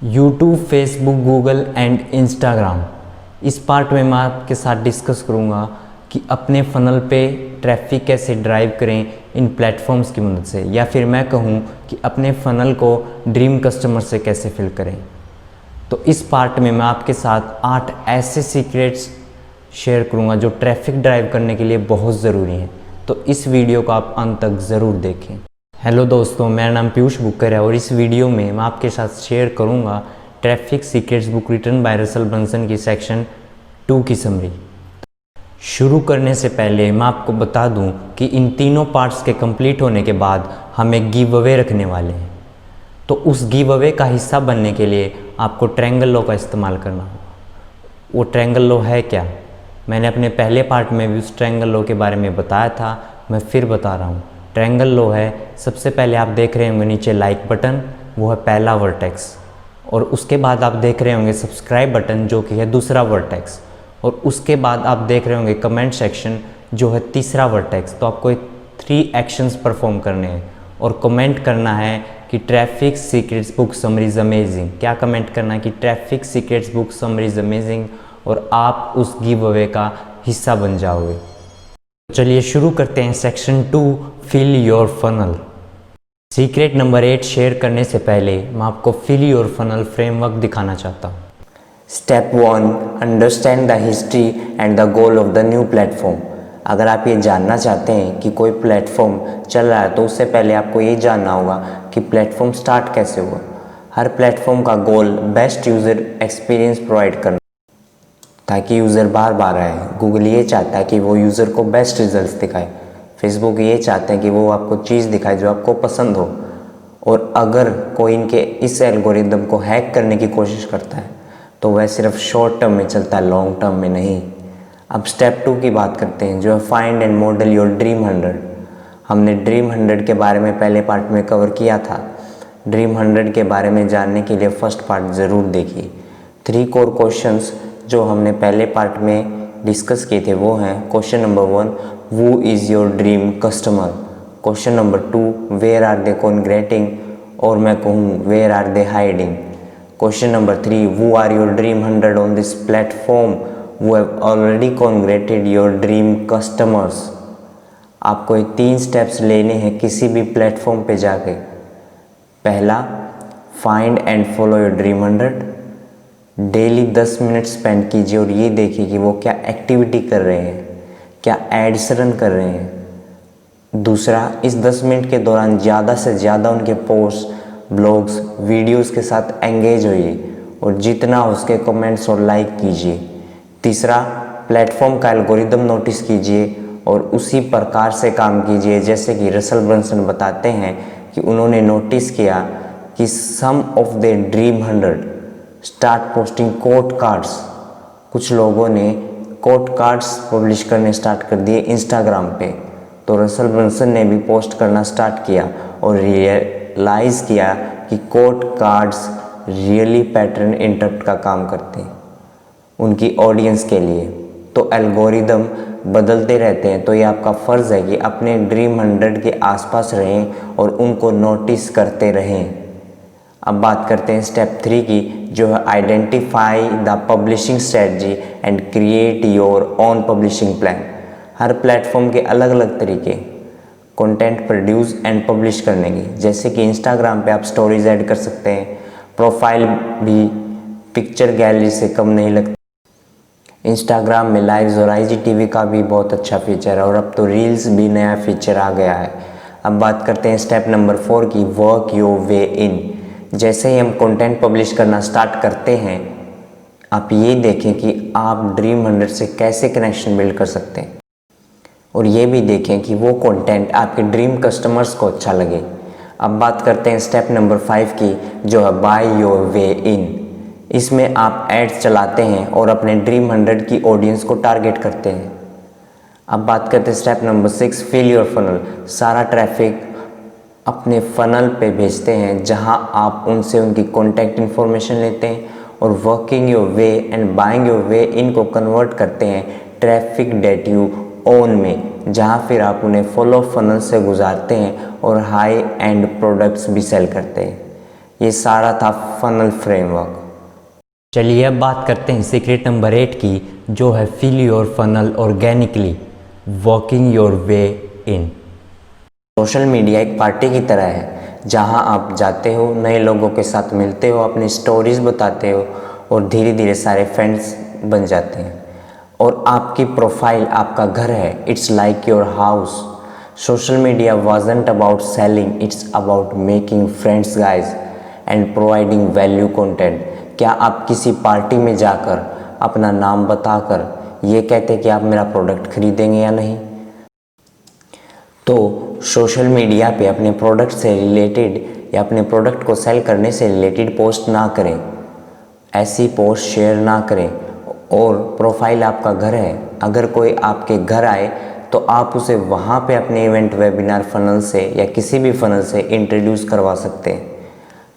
YouTube, Facebook, Google and Instagram. इस part में मैं आपके साथ डिस्कस करूँगा कि अपने फ़नल पे ट्रैफिक कैसे ड्राइव करें इन प्लेटफॉर्म्स की मदद से, या फिर मैं कहूँ कि अपने फ़नल को ड्रीम कस्टमर से कैसे फिल करें। तो इस पार्ट में मैं आपके साथ 8 ऐसे सीक्रेट्स शेयर करूँगा जो ट्रैफिक ड्राइव करने के लिए बहुत ज़रूरी हैं। तो इस वीडियो को आप अंत तक ज़रूर देखें। हेलो दोस्तों, मेरा नाम पीयूष बुक्कर है और इस वीडियो में मैं आपके साथ शेयर करूंगा traffic secrets book written by Russell Brunson की सेक्शन 2 की समरी। शुरू करने से पहले मैं आपको बता दूं कि इन तीनों पार्ट्स के कंप्लीट होने के बाद हम एक गिव अवे रखने वाले हैं। तो उस गिव अवे का हिस्सा बनने के लिए आपको ट्रायंगल लॉ का इस्तेमाल करना होगा। वो ट्रायंगल लॉ है क्या? मैंने अपने पहले पार्ट में भी उस ट्रायंगल लॉ के बारे में बताया था, मैं फिर बता रहा हूँ। ट्रायंगल लॉ है, सबसे पहले आप देख रहे होंगे नीचे लाइक बटन, वो है पहला वर्टेक्स, और उसके बाद आप देख रहे होंगे सब्सक्राइब बटन जो कि है दूसरा वर्टेक्स, और उसके बाद आप देख रहे होंगे कमेंट सेक्शन जो है तीसरा वर्टेक्स। तो आपको 3 एक्शंस परफॉर्म करने हैं और कमेंट करना है कि traffic secrets book summary is amazing. क्या कमेंट करना है? कि traffic secrets book summary is amazing, और आप उस गिव अवे का हिस्सा बन जाओगे। चलिए शुरू करते हैं section 2, fill your funnel. Secret number 8 share करने से पहले मैं आपको फिल योर फनल फ्रेमवर्क दिखाना चाहता हूँ। Step 1, understand the history and the goal of the new platform. अगर आप ये जानना चाहते हैं कि कोई प्लेटफॉर्म चल रहा है तो उससे पहले आपको ये जानना होगा कि प्लेटफॉर्म स्टार्ट कैसे हुआ। हर प्लेटफॉर्म का गोल बेस्ट यूज़र एक्सपीरियंस प्रोवाइड करना ताकि यूज़र बार बार आए। गूगल ये चाहता है कि वो यूज़र को बेस्ट रिजल्ट्स दिखाए। फेसबुक ये चाहते हैं कि वो आपको चीज़ दिखाए जो आपको पसंद हो। और अगर कोई इनके इस एल्गोरिदम को हैक करने की कोशिश करता है तो वह सिर्फ शॉर्ट टर्म में चलता है, लॉन्ग टर्म में नहीं। अब स्टेप 2 की बात करते हैं जो है find and model your dream 100। हमने ड्रीम 100 के बारे में पहले पार्ट में कवर किया था। ड्रीम 100 के बारे में जानने के लिए फर्स्ट पार्ट ज़रूर देखिए। 3 कोर क्वेश्चंस जो हमने पहले पार्ट में डिस्कस किए थे वो हैं: question number 1, who is your dream customer. Question number 2, where are they congregating, और मैं कहूँ where are they hiding. Question number 3, who are your dream 100 on this platform, who have already congregated your dream customers. आपको ये 3 steps लेने हैं किसी भी platform पे जाके। पहला, find and follow your dream 100। Daily 10 minute spend कीजिए और ये देखिए कि वो क्या एक्टिविटी कर रहे हैं, क्या एड्स रन कर रहे हैं। दूसरा, इस 10 मिनट के दौरान ज़्यादा से ज़्यादा उनके पोस्ट, ब्लॉग्स, वीडियोस के साथ एंगेज होइए और जितना उसके कमेंट्स और लाइक कीजिए। तीसरा, प्लेटफॉर्म का एल्गोरिदम नोटिस कीजिए और उसी प्रकार से काम कीजिए जैसे कि रसल ब्रंसन बताते हैं कि उन्होंने नोटिस किया कि some of the dream 100 start posting quote cards. कुछ लोगों ने कोट कार्ड्स पब्लिश करने स्टार्ट कर दिए इंस्टाग्राम पे। तो रसल ब्रंसन ने भी पोस्ट करना स्टार्ट किया और रियलाइज़ किया कि quote cards really pattern interrupt का काम करते हैं उनकी ऑडियंस के लिए। तो एल्गोरिदम बदलते रहते हैं, तो ये आपका फ़र्ज़ है कि अपने ड्रीम 100 के आसपास रहें और उनको नोटिस करते रहें। अब बात करते हैं स्टेप 3 की जो है identify the publishing strategy and create your own publishing plan. Her platform के अलग अलग तरीके कंटेंट प्रोड्यूस एंड पब्लिश करने की, जैसे कि इंस्टाग्राम पे आप स्टोरीज ऐड कर सकते हैं। प्रोफाइल भी पिक्चर गैलरी से कम नहीं लगती। इंस्टाग्राम में लाइव्स और IGTV का भी बहुत अच्छा फीचर है और अब तो रील्स भी नया फीचर आ गया है। अब बात करते हैं स्टेप नंबर 4 की, वर्क योर वे इन। जैसे ही हम कंटेंट पब्लिश करना स्टार्ट करते हैं, आप ये देखें कि आप ड्रीम 100 से कैसे कनेक्शन बिल्ड कर सकते हैं और ये भी देखें कि वो कंटेंट आपके ड्रीम कस्टमर्स को अच्छा लगे। अब बात करते हैं स्टेप नंबर 5 की जो है बाय योर वे इन। इसमें आप एड्स चलाते हैं और अपने ड्रीम 100 की ऑडियंस को टारगेट करते हैं। अब बात करते हैं step number 6, fill your funnel. सारा ट्रैफिक अपने फ़नल पे भेजते हैं जहां आप उनसे उनकी कॉन्टैक्ट इन्फॉर्मेशन लेते हैं और working your way and buying your वे इनको कन्वर्ट करते हैं ट्रैफिक डेट यू ओन में, जहां फिर आप उन्हें फॉलो फनल से गुजारते हैं और हाई एंड प्रोडक्ट्स भी सेल करते हैं। ये सारा था फनल फ्रेमवर्क। चलिए अब बात करते हैं सीक्रेट नंबर 8 की, जो है fill your funnel organically working your way in. Social media एक पार्टी की तरह है जहां आप जाते हो, नए लोगों के साथ मिलते हो, अपनी स्टोरीज बताते हो और धीरे धीरे सारे फ्रेंड्स बन जाते हैं और आपकी प्रोफाइल आपका घर है। It's like your house. Social media wasn't about selling, it's about making friends guys and providing value content. क्या आप किसी पार्टी में जाकर अपना नाम बताकर ये कहते कि आप मेरा प्रोडक्ट खरीदेंगे या नहीं? तो सोशल मीडिया पे अपने प्रोडक्ट से रिलेटेड या अपने प्रोडक्ट को सेल करने से रिलेटेड पोस्ट ना करें, ऐसी पोस्ट शेयर ना करें। और प्रोफाइल आपका घर है, अगर कोई आपके घर आए तो आप उसे वहाँ पे अपने इवेंट वेबिनार फनल से या किसी भी फनल से इंट्रोड्यूस करवा सकते हैं।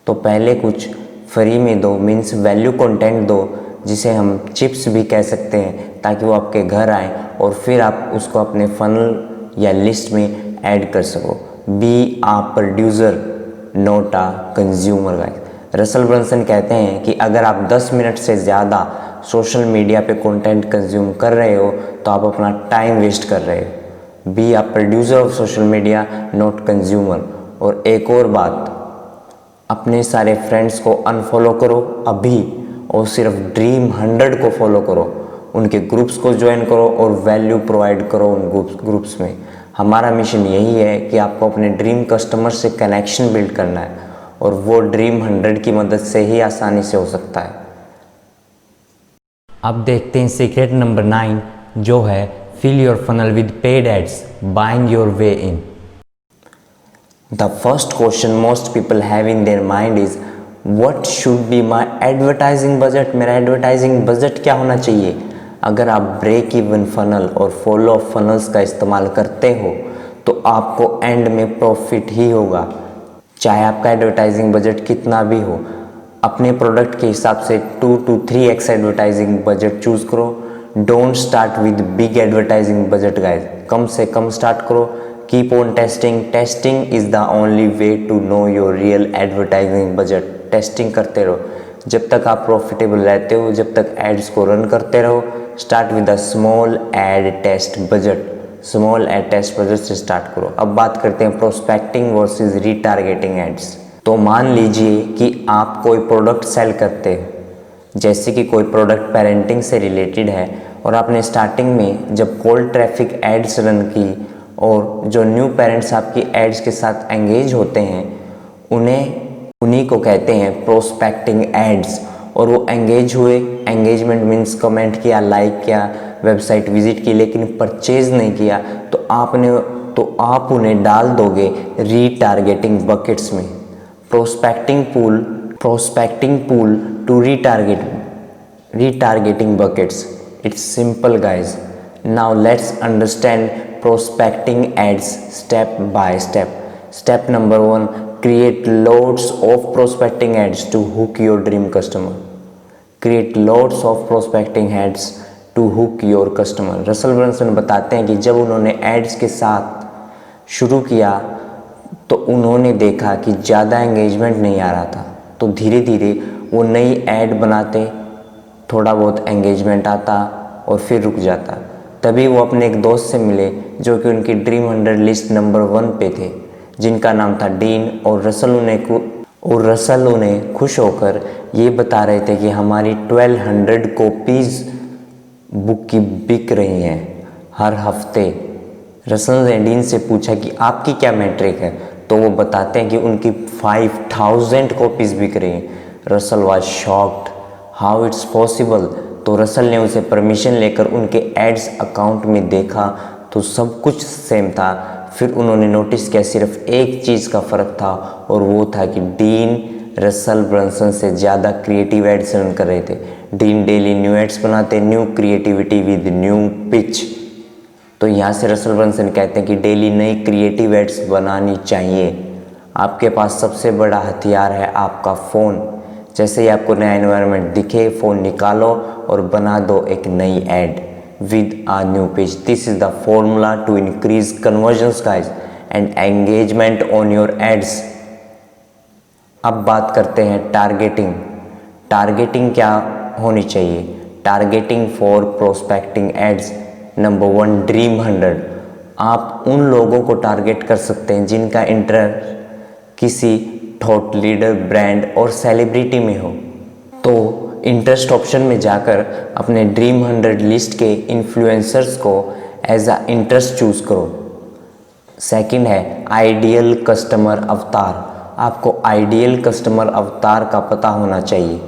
तो पहले कुछ फ्री में दो, मीन्स वैल्यू कंटेंट दो, जिसे हम चिप्स भी कह सकते हैं, ताकि वो आपके घर आए और फिर आप उसको अपने फनल या लिस्ट में ऐड कर सको। Be a producer not a consumer guys. Russell Brunson कहते हैं कि अगर आप 10 मिनट से ज़्यादा सोशल मीडिया पे कंटेंट कंज्यूम कर रहे हो तो आप अपना टाइम वेस्ट कर रहे हो। Be a producer of social media not consumer. और एक और बात, अपने सारे फ्रेंड्स को अनफॉलो करो अभी और सिर्फ ड्रीम 100 को फॉलो करो, उनके ग्रुप्स को ज्वाइन करो और वैल्यू प्रोवाइड करो उन ग्रुप्स में। हमारा मिशन यही है कि आपको अपने ड्रीम कस्टमर से कनेक्शन बिल्ड करना है और वो ड्रीम 100 की मदद से ही आसानी से हो सकता है। अब देखते हैं सीक्रेट नंबर 9, जो है fill your funnel with paid ads buying your way in. The first question most people have in their mind is what should be my advertising budget. मेरा एडवर्टाइजिंग बजट क्या होना चाहिए? अगर आप ब्रेक इवन फनल और follow up funnels का इस्तेमाल करते हो तो आपको एंड में प्रॉफिट ही होगा, चाहे आपका एडवर्टाइजिंग बजट कितना भी हो। अपने प्रोडक्ट के हिसाब से 2 to 3x advertising budget choose करो। Don't start with big advertising budget guys, कम से कम स्टार्ट करो। Keep on testing, testing is the only way to know your real advertising budget. Testing करते रहो जब तक आप प्रॉफिटेबल रहते हो, जब तक एड्स को रन करते रहो। Start with a small ad test budget, small ad test budget से स्टार्ट करो। अब बात करते हैं प्रोस्पेक्टिंग वर्सेस रीटारगेटिंग एड्स। तो मान लीजिए कि आप कोई प्रोडक्ट सेल करते हो, जैसे कि कोई प्रोडक्ट पेरेंटिंग से रिलेटेड है और आपने स्टार्टिंग में जब कोल्ड ट्रैफिक एड्स रन की और जो न्यू पेरेंट्स आपकी एड्स के साथ एंगेज होते हैं उन्हीं को कहते हैं प्रोस्पेक्टिंग एड्स। और वो एंगेज हुए, एंगेजमेंट मीन्स कमेंट किया, लाइक किया, वेबसाइट विजिट की, लेकिन परचेज नहीं किया, तो आप उन्हें डाल दोगे रीटारगेटिंग बकेट्स में। Prospecting pool to retargeting buckets. It's simple guys. Now let's understand prospecting ads step by step. Step number 1, create loads of prospecting ads to hook your dream customer. Create loads of prospecting ads to hook your customer. Russell Brunson बताते हैं कि जब उन्होंने ads के साथ शुरू किया तो उन्होंने देखा कि ज़्यादा एंगेजमेंट नहीं आ रहा था, तो धीरे धीरे वो नई ऐड बनाते, थोड़ा बहुत एंगेजमेंट आता और फिर रुक जाता। तभी वो अपने एक दोस्त से मिले जो कि उनकी ड्रीम 100 लिस्ट नंबर 1 पे थे, जिनका नाम था डीन। और रसल उन्हें खुश होकर ये बता रहे थे कि हमारी 1200 कॉपीज़ बुक की बिक रही हैं हर हफ्ते। रसल ने डीन से पूछा कि आपकी क्या मैट्रिक है, तो वो बताते हैं कि उनकी 5000 कॉपीज़ बिक रही हैं। Russell was shocked, how it's possible. तो रसल ने उसे परमिशन लेकर उनके एड्स अकाउंट में देखा तो सब कुछ सेम था। फिर उन्होंने नोटिस किया सिर्फ एक चीज़ का फ़र्क था और वो था कि डीन रसल ब्रंसन से ज़्यादा क्रिएटिव एड्स रन कर रहे थे। डीन डेली न्यू एड्स बनाते, new creativity with new pitch. तो यहाँ से रसल ब्रंसन कहते हैं कि डेली नई क्रिएटिव एड्स बनानी चाहिए। आपके पास सबसे बड़ा हथियार है आपका फ़ोन। जैसे ही आपको नया एनवायरनमेंट दिखे, फ़ोन निकालो और बना दो एक नई ad with a new page. This is the formula to increase conversions guys and engagement on your ads. अब बात करते हैं टारगेटिंग। टारगेटिंग क्या होनी चाहिए? Targeting for prospecting ads. Number 1, dream 100। आप उन लोगों को टारगेट कर सकते हैं जिनका इंटरेस्ट किसी थॉट लीडर, ब्रांड और सेलिब्रिटी में हो। तो इंटरेस्ट ऑप्शन में जाकर अपने ड्रीम 100 लिस्ट के इन्फ्लुएंसर्स को एज अ इंटरेस्ट चूज करो। सेकंड है आइडियल कस्टमर अवतार। आपको आइडियल कस्टमर अवतार का पता होना चाहिए,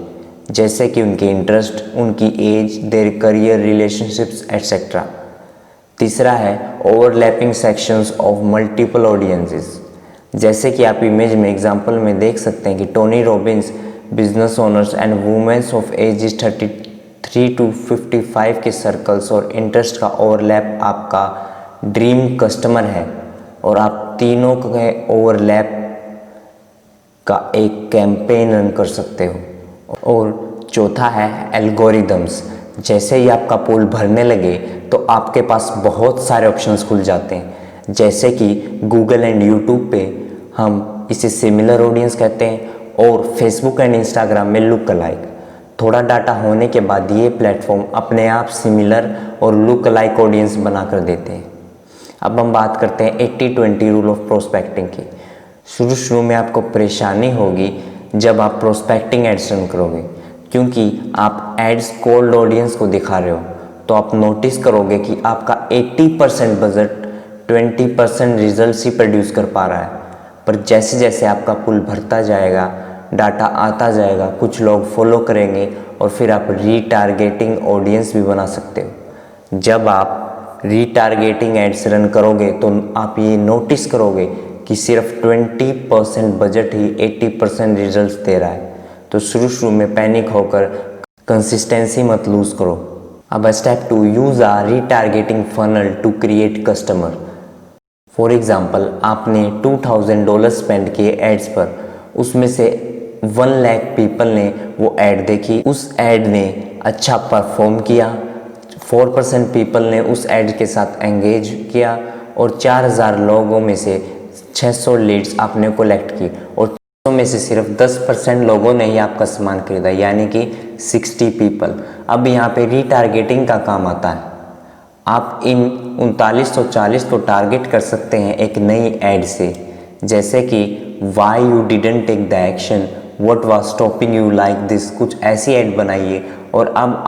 जैसे कि उनके इंटरेस्ट, उनकी age, their career, relationships etcetera. तीसरा है overlapping sections of multiple audiences. जैसे कि आप इमेज में एग्जांपल में देख सकते हैं कि Tony Robbins business owners and womens of age 33 to 55 के सर्कल्स और इंटरेस्ट का ओवरलैप आपका ड्रीम कस्टमर है, और आप तीनों के ओवरलैप का एक कैंपेन रन कर सकते हो। और चौथा है एल्गोरिदम्स। जैसे ही आपका पूल भरने लगे तो आपके पास बहुत सारे ऑप्शंस खुल जाते हैं, जैसे कि गूगल एंड यूट्यूब पे हम इसे सिमिलर ऑडियंस कहते हैं, और फेसबुक एंड इंस्टाग्राम में लुक अलाइक। थोड़ा डाटा होने के बाद ये प्लेटफॉर्म अपने आप सिमिलर और लुक अलाइक ऑडियंस बना कर देते हैं। अब हम बात करते हैं 80-20 रूल ऑफ प्रोस्पेक्टिंग की। शुरू में आपको परेशानी होगी जब आप प्रोस्पेक्टिंग एड्स रन करोगे, क्योंकि आप एड्स कोल्ड ऑडियंस को दिखा रहे हो। तो आप नोटिस करोगे कि आपका 80% बजट 20% रिजल्ट ही प्रोड्यूस कर पा रहा है। पर जैसे जैसे आपका पुल भरता जाएगा, डाटा आता जाएगा, कुछ लोग फॉलो करेंगे और फिर आप रीटारगेटिंग ऑडियंस भी बना सकते हो। जब आप रीटारगेटिंग एड्स रन करोगे तो आप ये नोटिस करोगे कि सिर्फ 20% बजट ही 80% रिजल्ट्स दे रहा है। तो शुरू में पैनिक होकर कंसिस्टेंसी मत लूज करो। अब step 2, use a retargeting funnel to create customer. For example, आपने $2000 स्पेंड किए एड्स पर, उसमें से 1 लाख पीपल ने वो ऐड देखी, उस ऐड ने अच्छा परफॉर्म किया, 4% पीपल ने उस ऐड के साथ एंगेज किया, और 4000 लोगों में से 600 लीड्स आपने कलेक्ट की, और 600 में से सिर्फ 10% लोगों ने ही आपका सामान खरीदा, यानी कि 60 पीपल। अब यहाँ पे रीटारगेटिंग का काम आता है। आप इन 3940 को टारगेट कर सकते हैं एक नई ऐड से, जैसे कि why you didn't take the action, what was stopping you like this. कुछ ऐसी ऐड बनाइए, और अब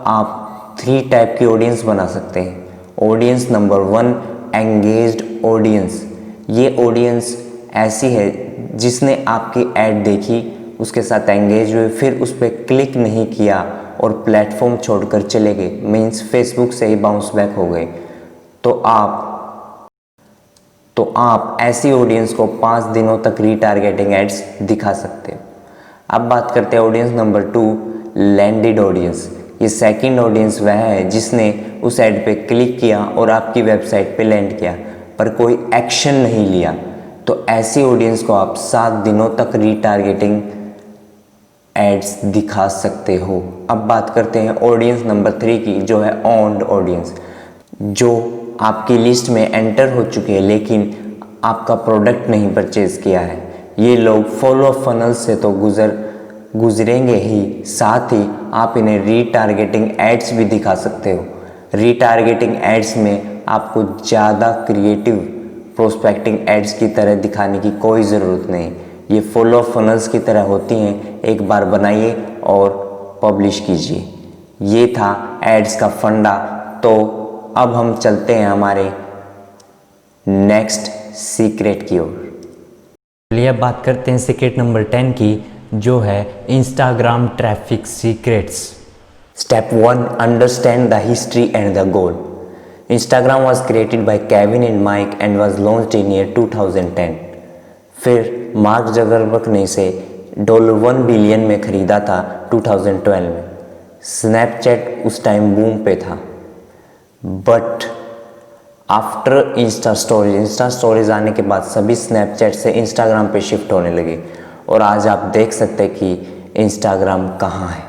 आप 3 टाइप की ऑडियंस बना सकते हैं। Audience number 1, engaged audience. ये ऑडियंस ऐसी है जिसने आपकी ऐड देखी, उसके साथ एंगेज हुए, फिर उस पर क्लिक नहीं किया और प्लेटफॉर्म छोड़कर चले गए, मीन्स फेसबुक से ही बाउंस बैक हो गए। तो आप ऐसी ऑडियंस को 5 दिनों तक रीटारगेटिंग एड्स दिखा सकते हो। अब बात करते हैं ऑडियंस नंबर 2, लैंडेड ऑडियंस। ये सेकंड ऑडियंस वह है जिसने उस ऐड पे क्लिक किया और आपकी वेबसाइट पे लैंड किया, पर कोई एक्शन नहीं लिया। तो ऐसी ऑडियंस को आप 7 दिनों तक रीटारगेटिंग एड्स दिखा सकते हो। अब बात करते हैं ऑडियंस नंबर 3 की, जो है ऑन्ड ऑडियंस, जो आपकी लिस्ट में एंटर हो चुके हैं लेकिन आपका प्रोडक्ट नहीं परचेज किया है। ये लोग फॉलो फनल से तो गुजरेंगे ही, साथ ही आप इन्हें रीटारगेटिंग एड्स भी दिखा सकते हो। रीटारगेटिंग एड्स में आपको ज़्यादा क्रिएटिव प्रोस्पेक्टिंग एड्स की तरह दिखाने की कोई ज़रूरत नहीं। ये फॉलो फनल्स की तरह होती हैं, एक बार बनाइए और पब्लिश कीजिए। ये था एड्स का फंडा। तो अब हम चलते हैं हमारे नेक्स्ट सीक्रेट की ओर। चलिए अब बात करते हैं सीक्रेट नंबर 10 की, जो है Instagram traffic secrets. Step 1, understand the history and the goal. Instagram was created by Kevin and Mike and was launched in year 2010। फिर मार्क जकरबर्ग ने इसे $1 बिलियन में खरीदा था 2012 में। स्नैपचैट उस टाइम बूम पे था, बट आफ्टर इंस्टा स्टोरीज आने के बाद सभी स्नैपचैट से इंस्टाग्राम पे शिफ्ट होने लगे, और आज आप देख सकते हैं कि इंस्टाग्राम कहाँ है।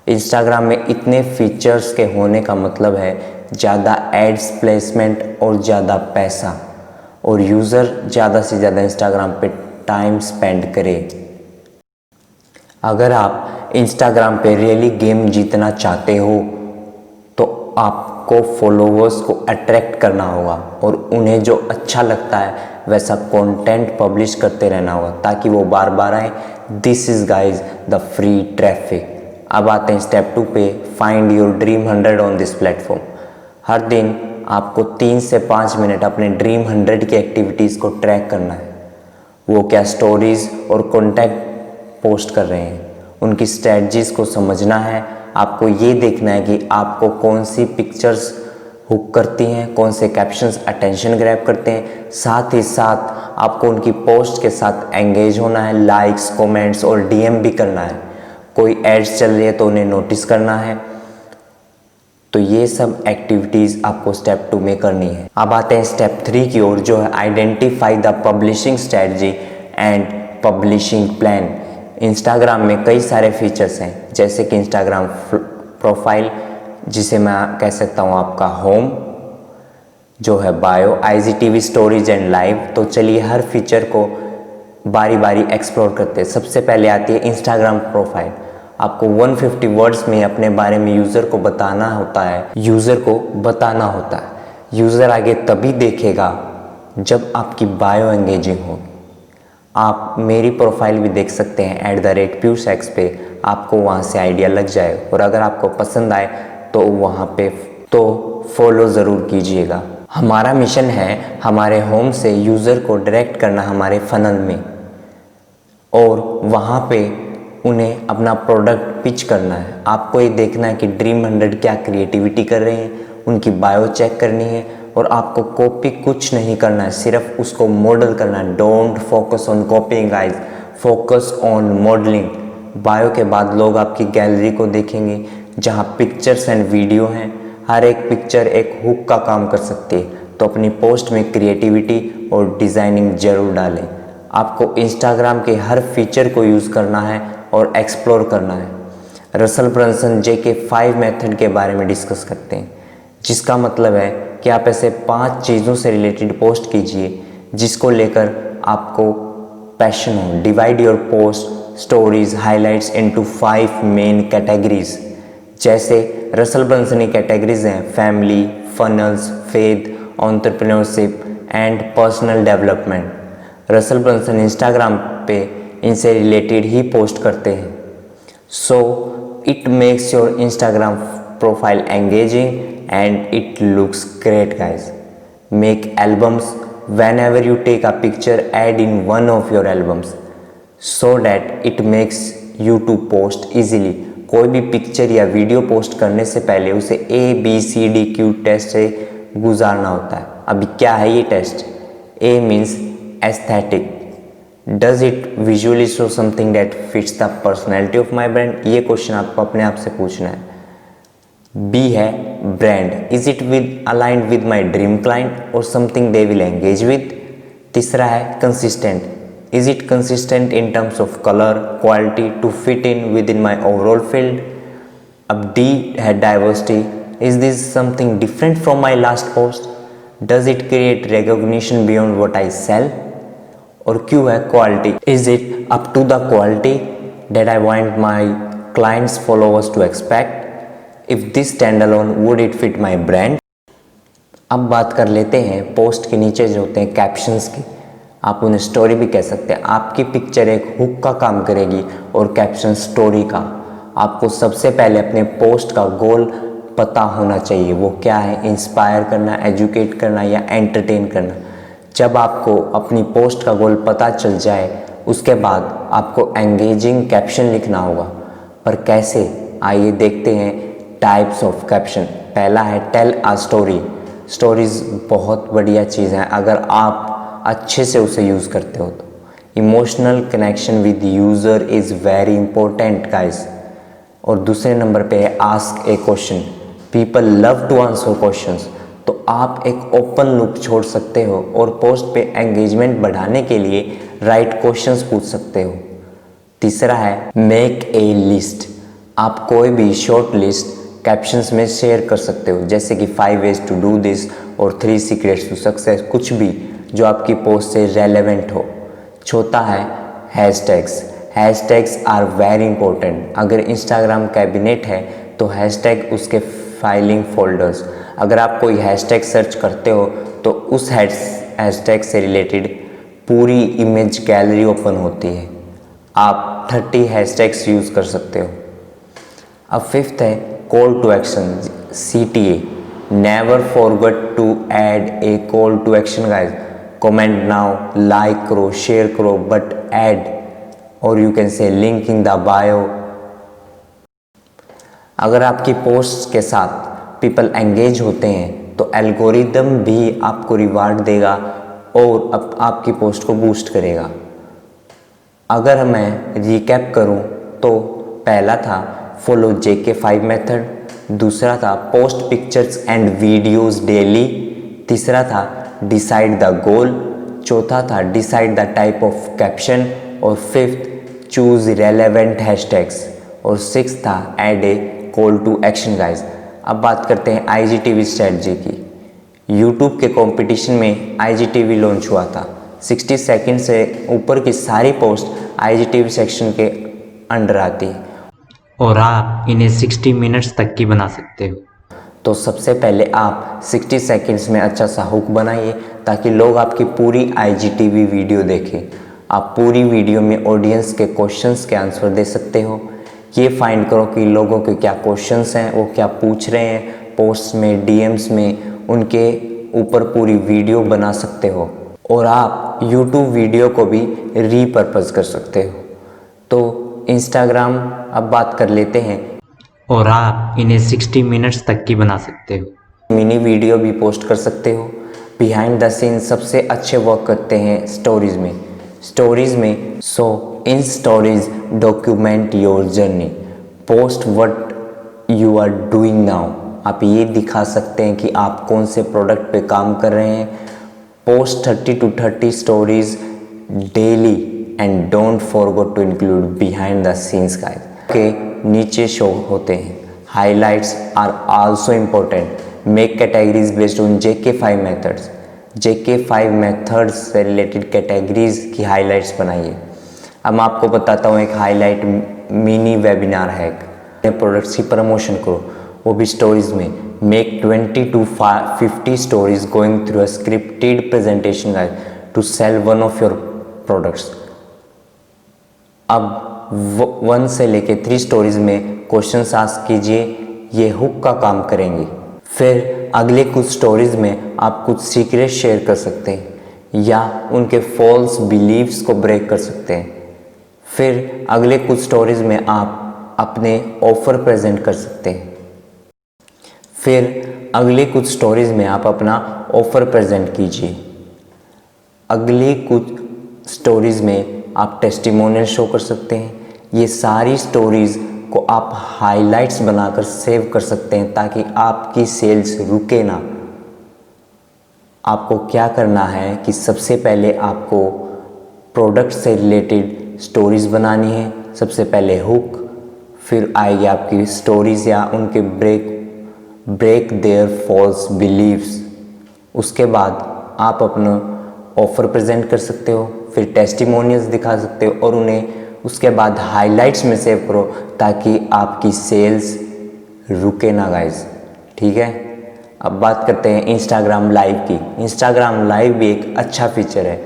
इंस्टाग्राम में इतने फीचर्स के होने का मतलब है ज़्यादा एड्स प्लेसमेंट और ज़्यादा पैसा, और यूज़र ज़्यादा से ज़्यादा इंस्टाग्राम पे टाइम स्पेंड करें। अगर आप इंस्टाग्राम पे रियली गेम जीतना चाहते हो तो आपको फॉलोअर्स को अट्रैक्ट करना होगा और उन्हें जो अच्छा लगता है वैसा कंटेंट पब्लिश करते रहना होगा ताकि वो बार बार आए। This is guys the free traffic. अब आते हैं स्टेप 2 पे, find your dream 100 on this platform. हर दिन आपको 3 से 5 मिनट अपने ड्रीम 100 की एक्टिविटीज़ को ट्रैक करना है। वो क्या स्टोरीज़ और कॉन्टेंट पोस्ट कर रहे हैं, उनकी स्ट्रेटजीज़ को समझना है। आपको ये देखना है कि आपको कौन सी पिक्चर्स हुक करती हैं, कौन से कैप्शंस अटेंशन ग्रैब करते हैं। साथ ही साथ आपको उनकी पोस्ट के साथ एंगेज होना है, लाइक्स, कमेंट्स और डीएम भी करना है। कोई एड्स चल रही है तो उन्हें नोटिस करना है। तो ये सब एक्टिविटीज़ आपको स्टेप 2 में करनी है। अब आते हैं स्टेप 3 की ओर, जो है identify the publishing strategy and publishing plan. Instagram में कई सारे फीचर्स हैं, जैसे कि इंस्टाग्राम प्रोफाइल, जिसे मैं कह सकता हूँ आपका होम, जो है bio, IGTV stories and live. तो चलिए हर फीचर को बारी बारी एक्सप्लोर करते हैं। सबसे पहले आती है इंस्टाग्राम प्रोफाइल। आपको 150 वर्ड्स में अपने बारे में यूज़र को बताना होता है। यूज़र आगे तभी देखेगा जब आपकी बायो एंगेजिंग हो। आप मेरी प्रोफाइल भी देख सकते हैं @PiyushX पे, आपको वहाँ से आइडिया लग जाए। और अगर आपको पसंद आए तो वहाँ पे तो फॉलो ज़रूर कीजिएगा। हमारा मिशन है हमारे होम से यूज़र को डायरेक्ट करना हमारे फनल में और वहाँ पे उन्हें अपना प्रोडक्ट पिच करना है। आपको ये देखना है कि ड्रीम 100 क्या क्रिएटिविटी कर रहे हैं, उनकी बायो चेक करनी है और आपको कॉपी कुछ नहीं करना है, सिर्फ उसको मॉडल करना है। Don't focus on copying guys, focus on modelling. Bio के बाद लोग आपकी गैलरी को देखेंगे जहाँ पिक्चर्स एंड वीडियो हैं। हर एक पिक्चर एक हुक का काम कर सकती है, तो अपनी पोस्ट में क्रिएटिविटी और डिज़ाइनिंग ज़रूर डालें। आपको इंस्टाग्राम के हर फीचर को यूज़ करना है और एक्सप्लोर करना है। रसल ब्रंसन JK 5 मेथड के बारे में डिस्कस करते हैं, जिसका मतलब है कि आप ऐसे 5 चीज़ों से रिलेटेड पोस्ट कीजिए जिसको लेकर आपको पैशन हो। Divide your post stories highlights into 5 main categories. जैसे रसल ब्रंसन की कैटेगरीज हैं family, funnels, faith, entrepreneurship and personal development. Russell Brunson Instagram पे इनसे रिलेटेड ही पोस्ट करते हैं। So it makes your Instagram profile engaging and it looks great guys. Make albums. Whenever you take a picture, add in one of your albums so that it makes you to post easily. कोई भी picture या video post करने से पहले उसे ABCDQ test से गुजारना होता है। अभी क्या है ये test? A means aesthetic. Does it visually show something that fits the personality of my brand? ये क्वेश्चन आपको अपने आप से पूछना है। B है brand, is it with aligned with my dream client और something they will engage with. तीसरा है consistent, is it consistent in terms of colour quality to fit in with in my overall field. अब D है diversity, is this something different from my last post, does it create recognition beyond what I sell. और Q है quality, is it up to the quality that I want my clients followers to expect. If this stand alone, would it fit my brand? अब बात कर लेते हैं post के नीचे जो होते हैं कैप्शंस की। आप उन्हें स्टोरी भी कह सकते हैं। आपकी पिक्चर एक हुक का काम करेगी और कैप्शन स्टोरी का। आपको सबसे पहले अपने पोस्ट का गोल पता होना चाहिए, वो क्या है? इंस्पायर करना, एजुकेट करना या एंटरटेन करना। जब आपको अपनी पोस्ट का गोल पता चल जाए उसके बाद आपको एंगेजिंग कैप्शन लिखना होगा। पर कैसे, आइए देखते हैं टाइप्स ऑफ कैप्शन। पहला है टेल अ स्टोरी। स्टोरीज बहुत बढ़िया चीज़ है अगर आप अच्छे से उसे यूज़ करते हो तो। Emotional connection with user is very important guys. और दूसरे नंबर पे है ask a question. People love to answer questions. तो आप एक ओपन लूप छोड़ सकते हो और पोस्ट पे एंगेजमेंट बढ़ाने के लिए राइट क्वेश्चंस पूछ सकते हो। तीसरा है मेक ए लिस्ट। आप कोई भी शॉर्ट लिस्ट कैप्शंस में शेयर कर सकते हो, जैसे कि 5 ways to do this और 3 secrets to success, कुछ भी जो आपकी पोस्ट से रेलेवेंट हो। चौथा है hashtags. Hashtags are very important. अगर इंस्टाग्राम कैबिनेट है तो हैशटैग उसके फाइलिंग फोल्डर्स। अगर आप कोई हैशटैग सर्च करते हो तो उस हैशटैग से रिलेटेड पूरी इमेज गैलरी ओपन होती है। आप 30 हैशटैग्स यूज़ कर सकते हो। अब फिफ्थ है call to action, CTA। Never forget to add a call to action guys. Comment now, like करो, शेयर करो, बट ऐड और you can say link in the bio. अगर आपकी पोस्ट के साथ पीपल एंगेज होते हैं तो एल्गोरिदम भी आपको रिवार्ड देगा और आपकी पोस्ट को बूस्ट करेगा। अगर मैं रिकैप करूं तो पहला था फॉलो JK5 मेथड, दूसरा था post pictures and videos daily, तीसरा था डिसाइड द गोल, चौथा था decide the type of caption और फिफ्थ चूज रेलेवेंट हैशटैग्स और सिक्स था add a call to action guys. अब बात करते हैं IGTV स्ट्रेटजी की। यूट्यूब के कंपटीशन में IGTV लॉन्च हुआ था। 60 सेकंड से ऊपर की सारी पोस्ट IGTV सेक्शन के अंडर आती है और आप इन्हें 60 मिनट्स तक की बना सकते हो। तो सबसे पहले आप 60 सेकंड्स में अच्छा सा हुक बनाइए ताकि लोग आपकी पूरी IGTV वीडियो देखें। आप पूरी वीडियो में ऑडियंस के क्वेश्चंस के आंसर दे सकते हो। ये फाइंड करो कि लोगों के क्या क्वेश्चंस हैं, वो क्या पूछ रहे हैं, पोस्ट में, DMs में, उनके ऊपर पूरी वीडियो बना सकते हो। और आप YouTube वीडियो को भी रीपर्पज़ कर सकते हो। तो इंस्टाग्राम अब बात कर लेते हैं और आप इन्हें 60 मिनट्स तक की बना सकते हो। मिनी वीडियो भी पोस्ट कर सकते हो। बिहाइंड द सीन सबसे अच्छे वर्क करते हैं स्टोरीज़ में। So in stories document your journey, post what you are doing now. आप ये दिखा सकते हैं कि आप कौन से प्रोडक्ट पे काम कर रहे हैं। Post 30 to 30 stories daily and don't forget to include behind the scenes guys के नीचे शो होते हैं। Highlights are also important. Make categories based on JK5 methods. JK5 methods से रिलेटेड कैटेगरीज की हाइलाइट्स बनाइए। अब मैं आपको बताता हूँ एक हाईलाइट मिनी वेबिनार है। प्रोडक्ट्स की प्रमोशन करो, वो भी स्टोरीज में। Make 20 to 50 stories going through a scripted presentation guide to sell one of your products. अब 1 से लेके 3 स्टोरीज में क्वेश्चंस आस्क कीजिए, ये हुक का काम करेंगे। फिर अगले कुछ स्टोरीज में आप कुछ सीक्रेट शेयर कर सकते हैं या उनके फॉल्स बिलीव्स को ब्रेक कर सकते हैं। फिर अगले कुछ स्टोरीज में आप अपने ऑफर प्रेजेंट कर सकते हैं। फिर अगले कुछ स्टोरीज में आप अपना ऑफर प्रेजेंट कीजिए। अगले कुछ स्टोरीज में आप टेस्टिमोनियल शो कर सकते हैं। ये सारी स्टोरीज को आप हाइलाइट्स बनाकर सेव कर सकते हैं ताकि आपकी सेल्स रुके ना। आपको क्या करना है कि सबसे पहले आपको प्रोडक्ट से रिलेटेड स्टोरीज बनानी है। सबसे पहले हुक, फिर आएगी आपकी स्टोरीज या उनके ब्रेक देयर फॉल्स बिलीव्स। उसके बाद आप अपना ऑफर प्रेजेंट कर सकते हो, फिर टेस्टिमोनियल्स दिखा सकते हो और उन्हें उसके बाद हाइलाइट्स में सेव करो ताकि आपकी सेल्स रुके ना गाइज। ठीक है। अब बात करते हैं इंस्टाग्राम लाइव की। इंस्टाग्राम लाइव भी एक अच्छा फीचर है।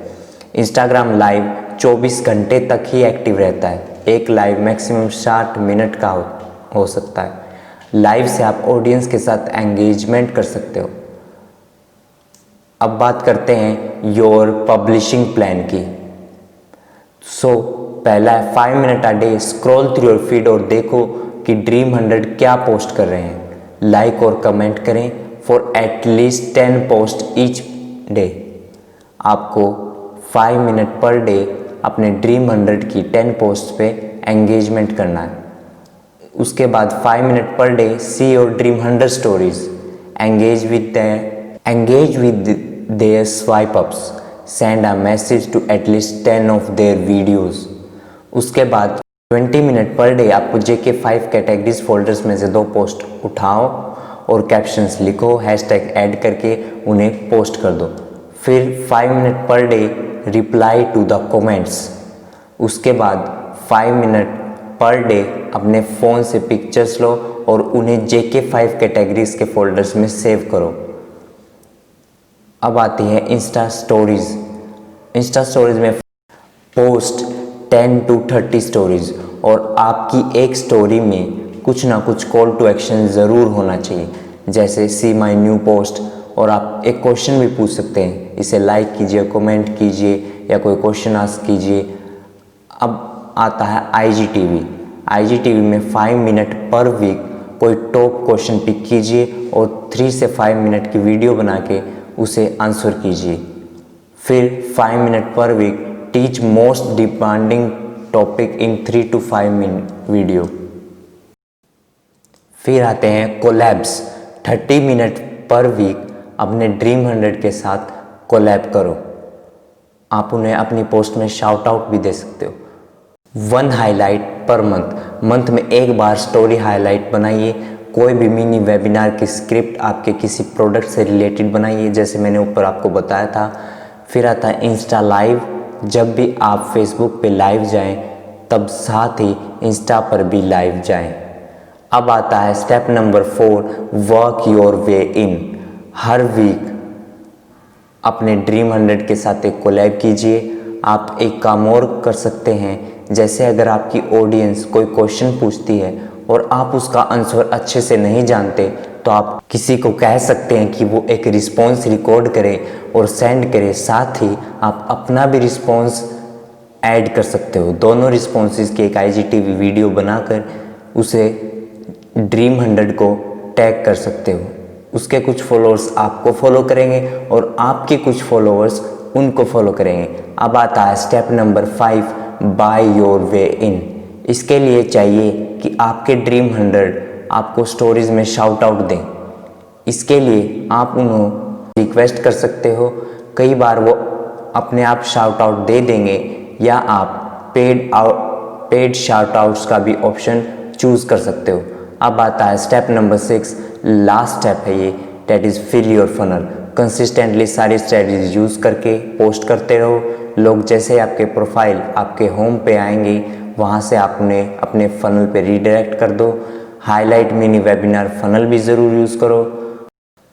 इंस्टाग्राम लाइव 24 घंटे तक ही एक्टिव रहता है। एक लाइव मैक्सिमम 60 मिनट का हो सकता है। लाइव से आप ऑडियंस के साथ एंगेजमेंट कर सकते हो। अब बात करते हैं योर पब्लिशिंग प्लान की। पहला है 5 minute a day scroll through your feed और देखो कि ड्रीम 100 क्या पोस्ट कर रहे हैं। लाइक और कमेंट करें for at least 10 post each day. आपको 5 मिनट पर डे अपने ड्रीम 100 की 10 पोस्ट पे एंगेजमेंट करना है। उसके बाद 5 minute per day see your dream 100 stories, engage with their swipe ups, send a message to at least 10 of their videos. उसके बाद 20 मिनट पर डे आपको JK5 कैटेगरीज फोल्डर्स में से 2 पोस्ट उठाओ और कैप्शंस लिखो, हैशटैग ऐड करके उन्हें पोस्ट कर दो। फिर 5 minute per day reply to the comments. उसके बाद 5 मिनट पर डे अपने फ़ोन से पिक्चर्स लो और उन्हें JK5 कैटेगरीज के फोल्डर्स में सेव करो। अब आती है इंस्टा स्टोरीज़। इंस्टा स्टोरीज़ में पोस्ट 10 to 30 स्टोरीज़ और आपकी एक स्टोरी में कुछ ना कुछ कॉल टू एक्शन ज़रूर होना चाहिए, जैसे सी माई न्यू पोस्ट। और आप एक क्वेश्चन भी पूछ सकते हैं, इसे लाइक कीजिए, कमेंट कीजिए या कोई क्वेश्चन आस्क कीजिए। अब आता है IGTV में 5 मिनट पर वीक कोई टॉप क्वेश्चन पिक कीजिए और 3 से 5 मिनट की वीडियो बना के उसे आंसर कीजिए। फिर 5 minute per week teach most demanding topic in 3 to 5 minute video. फिर आते हैं कोलैब्स। 30 मिनट पर वीक अपने ड्रीम 100 के साथ कोलैब करो। आप उन्हें अपनी पोस्ट में शाउट आउट भी दे सकते हो। 1 हाईलाइट पर मंथ में एक बार स्टोरी हाईलाइट बनाइए। कोई भी मिनी वेबिनार की स्क्रिप्ट आपके किसी प्रोडक्ट से रिलेटेड बनाइए, जैसे मैंने ऊपर आपको बताया था। फिर आता है इंस्टा लाइव। जब भी आप फेसबुक पे लाइव जाएं तब साथ ही इंस्टा पर भी लाइव जाएं। अब आता है step number 4, work your way in. हर वीक अपने ड्रीम 100 के साथ एक कोलैब कीजिए। आप एक काम और कर सकते हैं, जैसे अगर आपकी ऑडियंस कोई क्वेश्चन पूछती है और आप उसका आंसर अच्छे से नहीं जानते तो आप किसी को कह सकते हैं कि वो एक रिस्पॉन्स रिकॉर्ड करे और सेंड करे। साथ ही आप अपना भी रिस्पॉन्स ऐड कर सकते हो। दोनों रिस्पॉन्सेस की एक IGTV वीडियो बनाकर उसे ड्रीम 100 को टैग कर सकते हो। उसके कुछ फॉलोअर्स आपको फॉलो करेंगे और आपके कुछ फॉलोअर्स उनको फॉलो करेंगे। अब आता है step number 5, buy your way in. इसके लिए चाहिए कि आपके ड्रीम 100 आपको स्टोरीज में शाउट आउट दें। इसके लिए आप उन्हें रिक्वेस्ट कर सकते हो, कई बार वो अपने आप शाउट आउट दे देंगे, या आप पेड शाउट आउट्स का भी ऑप्शन चूज़ कर सकते हो। अब आता है स्टेप नंबर 6, लास्ट स्टेप है ये, that is fill your funnel. Consistently सारी स्ट्रेटजीज यूज़ करके पोस्ट करते रहो। लोग जैसे आपके प्रोफाइल आपके होम पे आएंगे, वहाँ से आप उन्हें अपने फनल पे रीडायरेक्ट कर दो। हाईलाइट मिनी वेबिनार फनल भी ज़रूर यूज़ करो।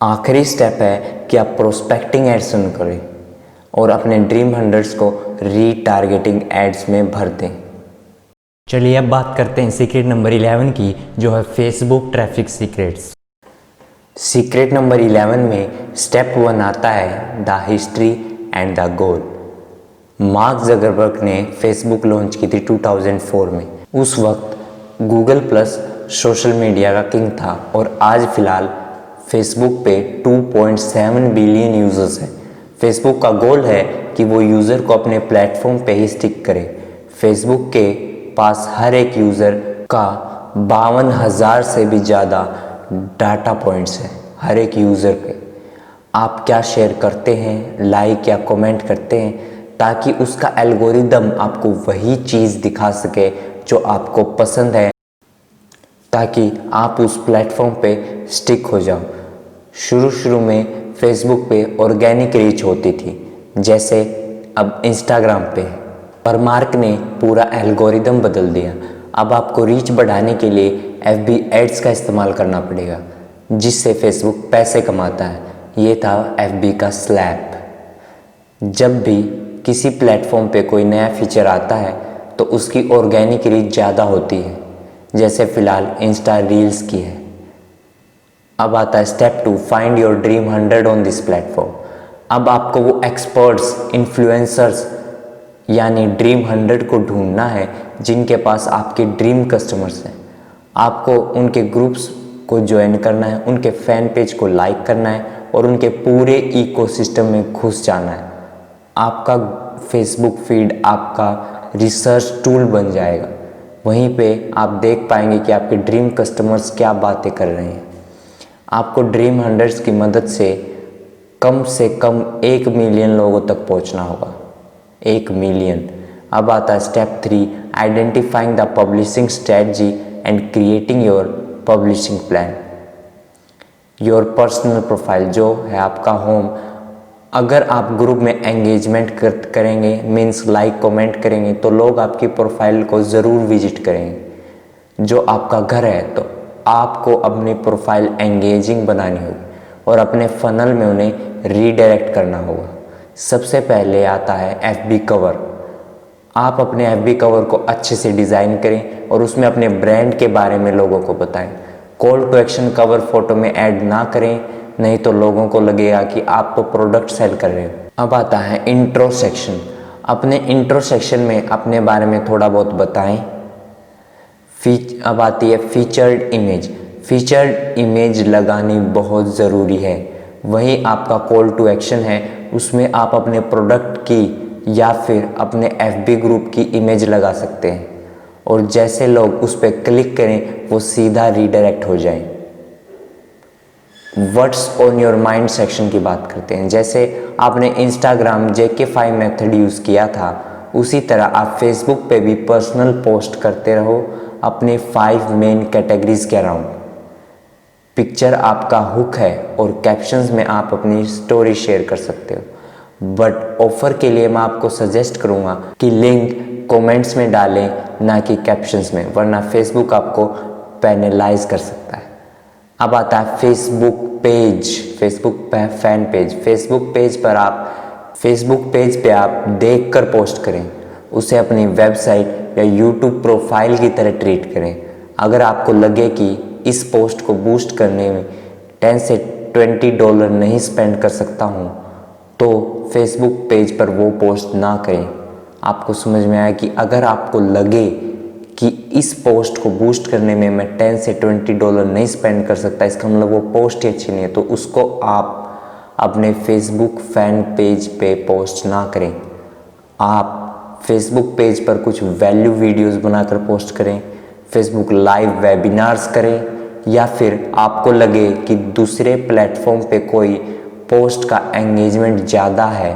आखिरी स्टेप है कि आप प्रोस्पेक्टिंग एड्स रन करें और अपने ड्रीम 100 को रीटारगेटिंग एड्स में भर दें। चलिए अब बात करते हैं सीक्रेट नंबर 11 की, जो है Facebook traffic secrets. Secret number 11 में स्टेप 1 आता है the history and the goal. Mark Zuckerberg ने फेसबुक लॉन्च की थी 2004 में। उस वक्त गूगल प्लस सोशल मीडिया का किंग था और आज फिलहाल फेसबुक पे 2.7 बिलियन यूज़र्स हैं। फेसबुक का गोल है कि वो यूज़र को अपने प्लेटफॉर्म पे ही स्टिक करे। फेसबुक के पास हर एक यूज़र का 52,000 से भी ज़्यादा डाटा पॉइंट्स हैं हर एक यूज़र पे। आप क्या शेयर करते हैं, लाइक या कमेंट करते हैं, ताकि उसका एल्गोरिदम आपको वही चीज़ दिखा सके जो आपको पसंद है, ताकि आप उस प्लेटफॉर्म पे स्टिक हो जाओ। शुरू में फेसबुक पे ऑर्गेनिक रीच होती थी, जैसे अब इंस्टाग्राम पे, पर मार्क ने पूरा एल्गोरिदम बदल दिया। अब आपको रीच बढ़ाने के लिए FB एड्स का इस्तेमाल करना पड़ेगा, जिससे फेसबुक पैसे कमाता है। ये था FB का स्लैप। जब भी किसी प्लेटफॉर्म पे कोई नया फीचर आता है तो उसकी ऑर्गेनिक रीच ज़्यादा होती है, जैसे फ़िलहाल इंस्टा रील्स की है। अब आता है step 2, find your dream 100 on this platform. अब आपको वो एक्सपर्ट्स, इन्फ्लुएंसर्स यानी ड्रीम 100 को ढूंढना है जिनके पास आपके ड्रीम कस्टमर्स हैं। आपको उनके ग्रुप्स को ज्वाइन करना है, उनके फैन पेज को लाइक करना है और उनके पूरे इकोसिस्टम में घुस जाना है। आपका फेसबुक फीड आपका रिसर्च टूल बन जाएगा। वहीं पे आप देख पाएंगे कि आपके ड्रीम कस्टमर्स क्या बातें कर रहे हैं। आपको ड्रीम 100 की मदद से कम 1 मिलियन लोगों तक पहुंचना होगा। 1 मिलियन। अब आता है step 3, identifying the publishing strategy and creating your publishing plan. Your personal profile जो है आपका होम, अगर आप ग्रुप में एंगेजमेंट करेंगे, मीन्स लाइक कमेंट करेंगे, तो लोग आपकी प्रोफाइल को ज़रूर विजिट करेंगे। जो आपका घर है, तो आपको अपनी प्रोफाइल एंगेजिंग बनानी होगी और अपने फनल में उन्हें रीडायरेक्ट करना होगा। सबसे पहले आता है FB कवर। आप अपने FB कवर को अच्छे से डिज़ाइन करें और उसमें अपने ब्रांड के बारे में लोगों को बताएं। Call to action cover photo में ऐड ना करें, नहीं तो लोगों को लगेगा कि आप तो प्रोडक्ट सेल कर रहे हो। अब आता है इंट्रो सेक्शन। अपने इंट्रो सेक्शन में अपने बारे में थोड़ा बहुत बताएं। अब आती है फीचर्ड इमेज। फीचर्ड इमेज लगानी बहुत ज़रूरी है। वही आपका कॉल टू एक्शन है, उसमें आप अपने प्रोडक्ट की या फिर अपने FB ग्रुप की इमेज लगा सकते हैं और जैसे लोग उस पर क्लिक करें वो सीधा रीडायरेक्ट हो जाएं। What's on your mind section की बात करते हैं। जैसे आपने इंस्टाग्राम JK5 मेथड यूज़ किया था, उसी तरह आप फेसबुक पे भी पर्सनल पोस्ट करते रहो अपने 5 मेन कैटेगरीज के अराउंड। पिक्चर आपका हुक है और कैप्शंस में आप अपनी स्टोरी शेयर कर सकते हो। बट ऑफर के लिए मैं आपको सजेस्ट करूँगा कि लिंक कमेंट्स में डालें, ना कि कैप्शंस में, वरना फेसबुक आपको पेनलाइज कर सकता है। अब आता है Facebook page, Facebook fan page. Facebook page पे आप देखकर पोस्ट करें, उसे अपनी वेबसाइट या यूट्यूब प्रोफाइल की तरह ट्रीट करें। अगर आपको लगे कि इस पोस्ट को बूस्ट करने में $10 से $20 नहीं स्पेंड कर सकता हूँ, तो फेसबुक पेज पर वो पोस्ट ना करें। आपको समझ में आया कि अगर आपको लगे कि इस पोस्ट को बूस्ट करने में मैं $10 से $20 नहीं स्पेंड कर सकता, इसका मतलब वो पोस्ट ही अच्छी नहीं है, तो उसको आप अपने फेसबुक फैन पेज पे पोस्ट ना करें। आप फेसबुक पेज पर कुछ वैल्यू वीडियोस बनाकर पोस्ट करें, फेसबुक लाइव वेबिनार्स करें, या फिर आपको लगे कि दूसरे प्लेटफॉर्म पे कोई पोस्ट का एंगेजमेंट ज़्यादा है,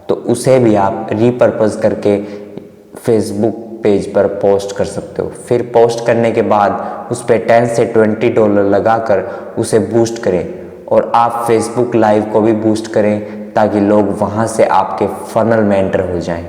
तो उसे भी आप रीपर्पज़ करके फेसबुक पेज पर पोस्ट कर सकते हो। फिर पोस्ट करने के बाद उस पर $10 से $20 लगाकर उसे बूस्ट करें और आप फेसबुक लाइव को भी बूस्ट करें ताकि लोग वहाँ से आपके फनल में एंटर हो जाएं।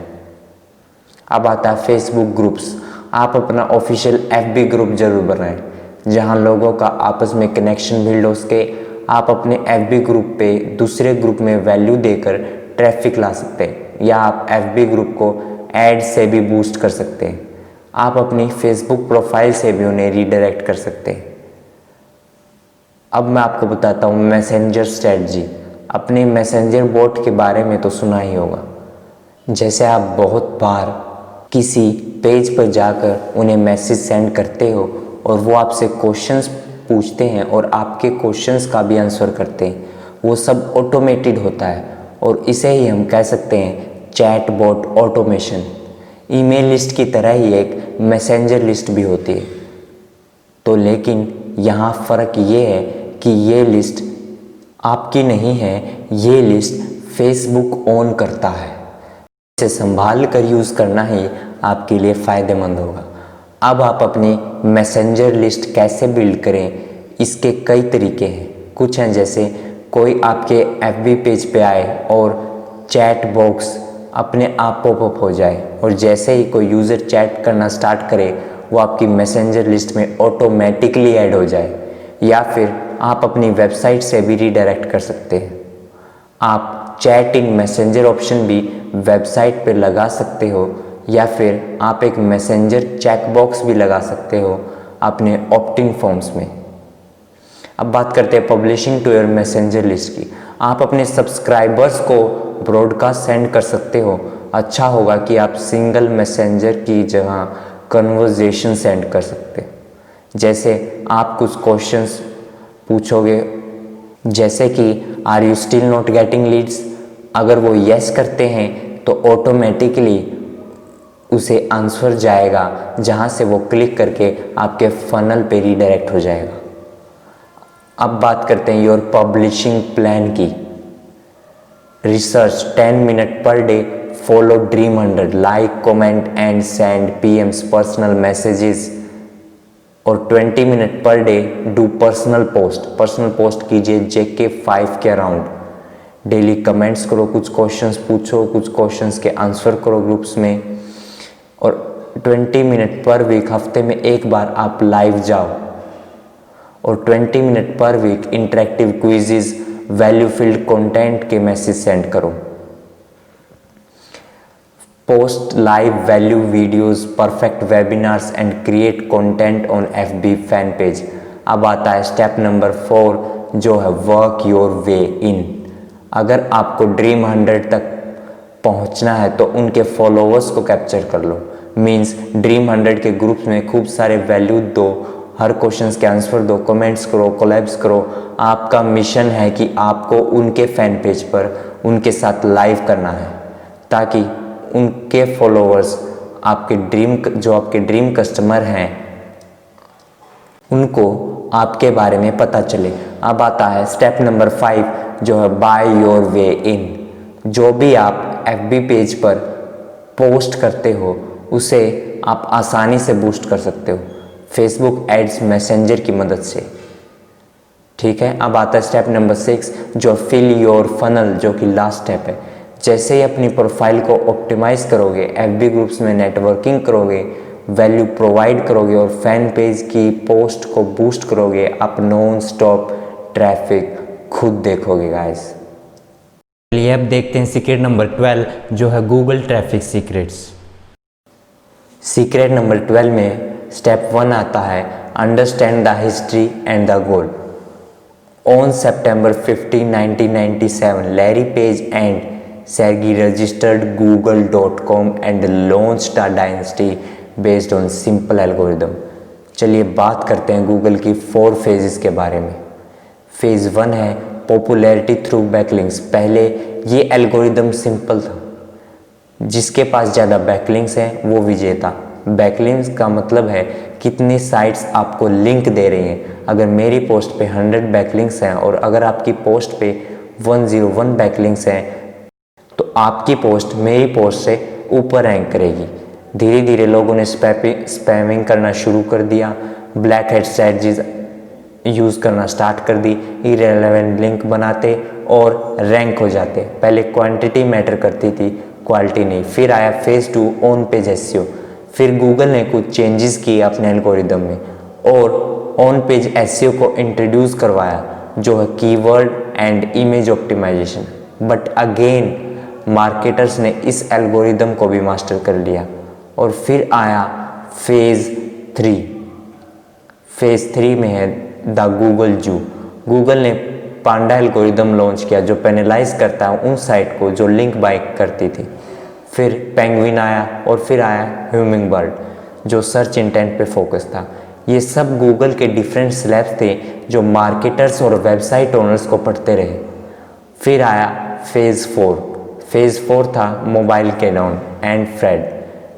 अब आता है फेसबुक ग्रुप्स। आप अपना ऑफिशियल FB ग्रुप जरूर बनाएं जहाँ लोगों का आपस में कनेक्शन बिल्ड हो सके। आप अपने FB ग्रुप पे दूसरे ग्रुप में वैल्यू देकर ट्रैफिक ला सकते हैं, या आप FB ग्रुप को ऐड से भी बूस्ट कर सकते हैं। आप अपनी फेसबुक प्रोफाइल से भी उन्हें रीडायरेक्ट कर सकते हैं। अब मैं आपको बताता हूँ मैसेंजर स्ट्रेटजी। अपने मैसेंजर बोट के बारे में तो सुना ही होगा। जैसे आप बहुत बार किसी पेज पर जाकर उन्हें मैसेज सेंड करते हो और वो आपसे क्वेश्चंस पूछते हैं और आपके क्वेश्चंस का भी आंसर करते हैं, वो सब ऑटोमेटेड होता है और इसे ही हम कह सकते हैं chat bot automation. Email list की तरह ही एक मैसेंजर लिस्ट भी होती है। तो लेकिन यहाँ फ़र्क ये है कि ये लिस्ट आपकी नहीं है, ये लिस्ट फेसबुक ओन करता है। इसे संभाल कर यूज़ करना ही आपके लिए फ़ायदेमंद होगा। अब आप अपनी मैसेंजर लिस्ट कैसे बिल्ड करें, इसके कई तरीके हैं। कुछ हैं जैसे कोई आपके FB पेज पे आए और चैट बॉक्स अपने आप पॉपअप हो जाए और जैसे ही कोई यूज़र चैट करना स्टार्ट करे वो आपकी मैसेंजर लिस्ट में ऑटोमेटिकली ऐड हो जाए, या फिर आप अपनी वेबसाइट से भी रीडायरेक्ट कर सकते हैं। आप चैट इन मैसेंजर ऑप्शन भी वेबसाइट पर लगा सकते हो, या फिर आप एक मैसेंजर चेक बॉक्स भी लगा सकते हो अपने ऑप्टिंग फॉर्म्स में। अब बात करते हैं publishing to your messenger list की। आप अपने सब्सक्राइबर्स को ब्रॉडकास्ट सेंड कर सकते हो। अच्छा होगा कि आप सिंगल मैसेंजर की जगह कन्वर्जेशन सेंड कर सकते हो। जैसे आप कुछ क्वेश्चंस पूछोगे, जैसे कि are you still not getting leads. अगर वो यस करते हैं तो ऑटोमेटिकली उसे आंसर जाएगा जहाँ से वो क्लिक करके आपके फनल पे रीडायरेक्ट हो जाएगा। अब बात करते हैं योर पब्लिशिंग प्लान की। Research 10 minute per day, follow dream 100, like comment and send PMs personal messages, और 20 minute per day do personal post कीजिए JK5 के अराउंड। डेली कमेंट्स करो, कुछ क्वेश्चंस पूछो, कुछ क्वेश्चंस के आंसर करो ग्रुप्स में, और 20 मिनट पर वीक, हफ्ते में एक बार आप लाइव जाओ और 20 minute per week interactive quizzes, value filled content के मैसेज सेंड करो। Post live value videos, perfect webinars and create content on FB fan page. अब आता है स्टेप नंबर 4 जो है वर्क योर वे इन। अगर आपको ड्रीम 100 तक पहुंचना है तो उनके फॉलोअर्स को कैप्चर कर लो। मींस ड्रीम 100 के ग्रुप्स में खूब सारे वैल्यू दो, हर क्वेश्चंस के आंसर दो, कमेंट्स करो, कोलैब्स करो। आपका मिशन है कि आपको उनके फैन पेज पर उनके साथ लाइव करना है ताकि उनके फॉलोअर्स आपके ड्रीम कस्टमर हैं उनको आपके बारे में पता चले। अब आता है स्टेप नंबर 5 जो है बाय योर वे इन। जो भी आप FB पेज पर पोस्ट करते हो उसे आप आसानी से बूस्ट कर सकते हो फेसबुक एड्स मैसेंजर की मदद से। ठीक है, अब आता है स्टेप नंबर 6 जो फिल योर फनल, जो कि लास्ट स्टेप है। जैसे ही अपनी प्रोफाइल को ऑप्टिमाइज करोगे, FB ग्रुप्स में नेटवर्किंग करोगे, वैल्यू प्रोवाइड करोगे और फैन पेज की पोस्ट को बूस्ट करोगे, आप नॉन स्टॉप ट्रैफिक खुद देखोगे गाइस। चलिए अब देखते हैं सीक्रेट नंबर 12 जो है Google traffic secrets. Secret number 12 में स्टेप 1 आता है understand the history and the goal. On September 15, 1997, Larry Page and Sergey registered google.com and launched a dynasty based on simple algorithm। चलिए बात करते हैं गूगल की 4 फेजेस के बारे में। फेज 1 है पॉपुलैरिटी थ्रू बैकलिंक्स। पहले ये एल्गोरिदम सिंपल था, जिसके पास ज़्यादा बैकलिंक्स हैं वो विजेता। बैकलिंक्स का मतलब है कितनी साइट्स आपको लिंक दे रही हैं। अगर मेरी पोस्ट पे 100 बैकलिंक्स हैं और अगर आपकी पोस्ट पे 101 बैकलिंक्स हैं तो आपकी पोस्ट मेरी पोस्ट से ऊपर रैंक करेगी। धीरे धीरे लोगों ने स्पैमिंग करना शुरू कर दिया, ब्लैक हेड स्ट्रैटेजीज यूज़ करना स्टार्ट कर दी, इररिलेवेंट लिंक बनाते और रैंक हो जाते। पहले क्वांटिटी मैटर करती थी, क्वालिटी नहीं। फिर आया फेज 2 ऑन पेज एसईओ। फिर गूगल ने कुछ चेंजेस किए अपने एल्गोरिदम में और ऑन पेज एसईओ को इंट्रोड्यूस करवाया जो है keyword and image optimisation. But again marketers ने इस एल्गोरिदम को भी मास्टर कर लिया। और फिर आया फेज 3। फेज 3 में है द गूगल जू। गूगल ने पांडा एल्गोरिदम लॉन्च किया जो पेनलाइज करता है उन साइट को जो लिंक बाय करती थी। फिर पेंगुइन आया और फिर आया ह्यूमिंग बर्ड जो सर्च इंटेंट पे फोकस था। ये सब गूगल के डिफरेंट स्लैब्स थे जो मार्केटर्स और वेबसाइट ओनर्स को पढ़ते रहे। फिर आया फेज 4। फेज 4 था मोबाइल कैनॉन एंड फ्रेड,